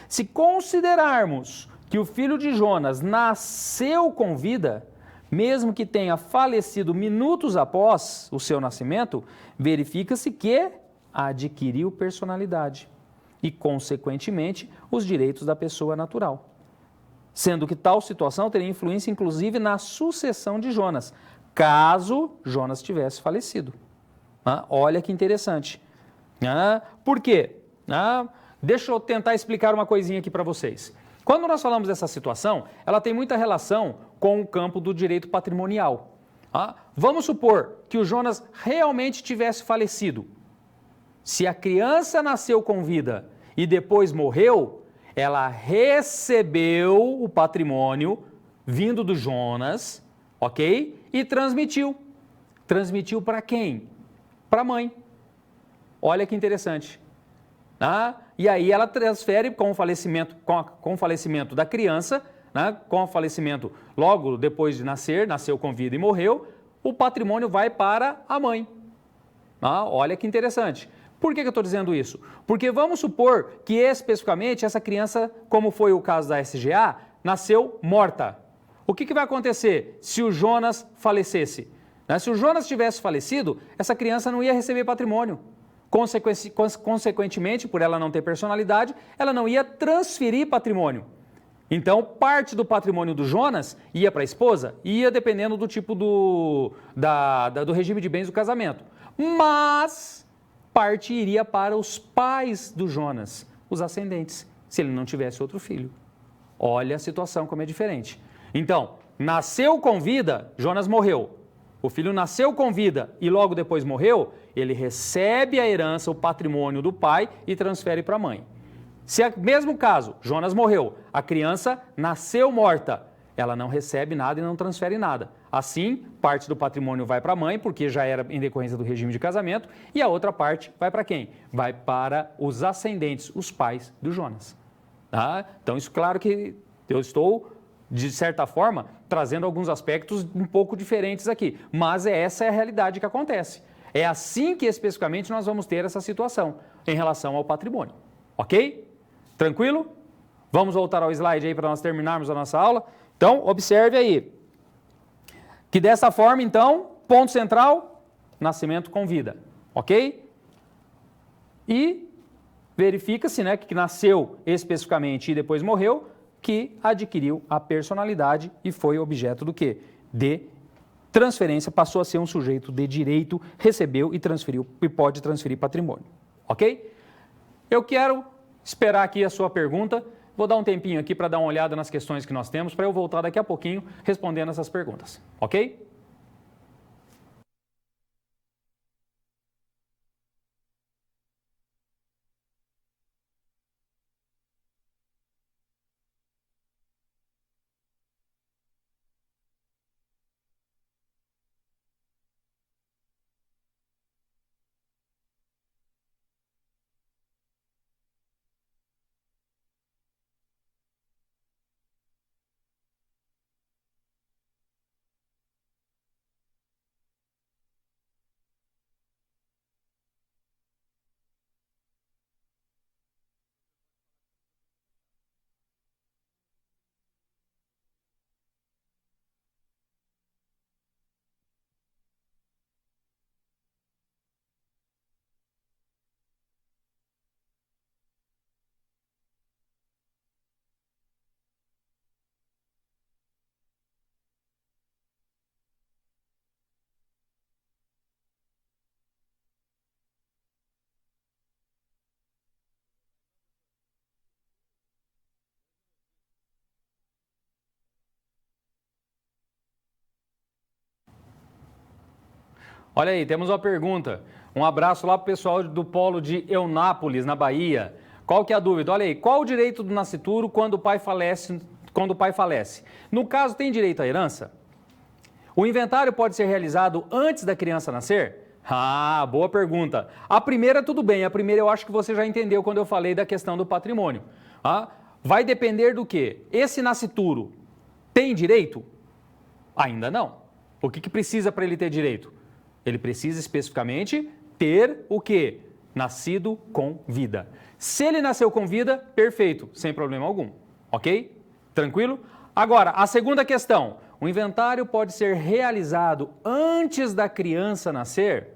Se considerarmos que o filho de Jonas nasceu com vida, mesmo que tenha falecido minutos após o seu nascimento, verifica-se que adquiriu personalidade e, consequentemente, os direitos da pessoa natural. Sendo que tal situação teria influência, inclusive, na sucessão de Jonas, caso Jonas tivesse falecido. Olha que interessante. Por quê? Deixa eu tentar explicar uma coisinha aqui para vocês. Quando nós falamos dessa situação, ela tem muita relação com o campo do direito patrimonial. Vamos supor que o Jonas realmente tivesse falecido. Se a criança nasceu com vida e depois morreu, ela recebeu o patrimônio vindo do Jonas, ok? E transmitiu. Transmitiu para quem? Para a mãe. Olha que interessante. E aí ela transfere com o falecimento da criança, com o falecimento logo depois de nascer, nasceu com vida e morreu, o patrimônio vai para a mãe. Olha que interessante. Por que eu estou dizendo isso? Porque vamos supor que especificamente essa criança, como foi o caso da SGA, nasceu morta. O que vai acontecer se o Jonas falecesse? Se o Jonas tivesse falecido, essa criança não ia receber patrimônio. Consequentemente, por ela não ter personalidade, ela não ia transferir patrimônio. Então, parte do patrimônio do Jonas ia para a esposa, ia dependendo do tipo do regime de bens do casamento. Mas parte iria para os pais do Jonas, os ascendentes, se ele não tivesse outro filho. Olha a situação como é diferente. Então, nasceu com vida, Jonas morreu. O filho nasceu com vida e logo depois morreu, ele recebe a herança, o patrimônio do pai e transfere para a mãe. Se é o mesmo caso, Jonas morreu, a criança nasceu morta, ela não recebe nada e não transfere nada. Assim, parte do patrimônio vai para a mãe, porque já era em decorrência do regime de casamento, e a outra parte vai para quem? Vai para os ascendentes, os pais do Jonas. Tá? Então, isso claro que eu estou, de certa forma, trazendo alguns aspectos um pouco diferentes aqui, mas essa é a realidade que acontece. É assim que especificamente nós vamos ter essa situação em relação ao patrimônio. Ok? Tranquilo? Vamos voltar ao slide aí para nós terminarmos a nossa aula. Então, observe aí que dessa forma, então, ponto central, nascimento com vida. Ok? E verifica-se, né, que nasceu especificamente e depois morreu, que adquiriu a personalidade e foi objeto do quê? De transferência, passou a ser um sujeito de direito, recebeu e transferiu e pode transferir patrimônio. Ok? Eu quero esperar aqui a sua pergunta. Vou dar um tempinho aqui para dar uma olhada nas questões que nós temos, para eu voltar daqui a pouquinho respondendo essas perguntas. Ok? Olha aí, temos uma pergunta. Um abraço lá para o pessoal do polo de Eunápolis, na Bahia. Qual que é a dúvida? Olha aí, qual o direito do nascituro quando o pai falece? No caso, tem direito à herança? O inventário pode ser realizado antes da criança nascer? Ah, boa pergunta. A primeira, tudo bem. A primeira eu acho que você já entendeu quando eu falei da questão do patrimônio. Vai depender do quê? Esse nascituro tem direito? Ainda não. O que precisa para ele ter direito? Ele precisa especificamente ter o quê? Nascido com vida. Se ele nasceu com vida, perfeito, sem problema algum. Ok? Tranquilo? Agora, a segunda questão. O inventário pode ser realizado antes da criança nascer?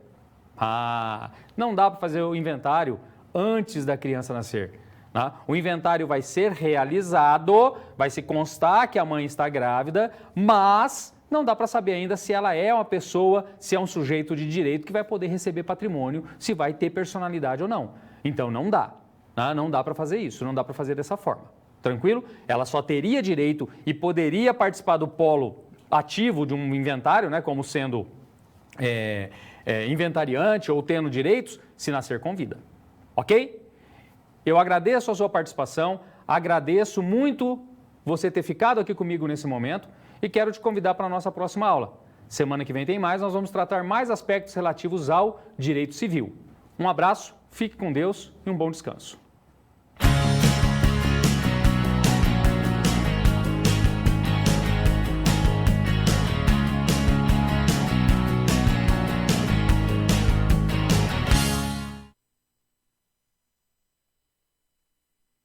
Ah, não dá para fazer o inventário antes da criança nascer. Tá? O inventário vai ser realizado, vai se constar que a mãe está grávida, mas não dá para saber ainda se ela é uma pessoa, se é um sujeito de direito que vai poder receber patrimônio, se vai ter personalidade ou não. Então não dá. Tá? Não dá para fazer isso, não dá para fazer dessa forma. Tranquilo? Ela só teria direito e poderia participar do polo ativo de um inventário, né, como sendo inventariante ou tendo direitos, se nascer com vida. Ok? Eu agradeço a sua participação, agradeço muito você ter ficado aqui comigo nesse momento e quero te convidar para a nossa próxima aula. Semana que vem tem mais, nós vamos tratar mais aspectos relativos ao direito civil. Um abraço, fique com Deus e um bom descanso.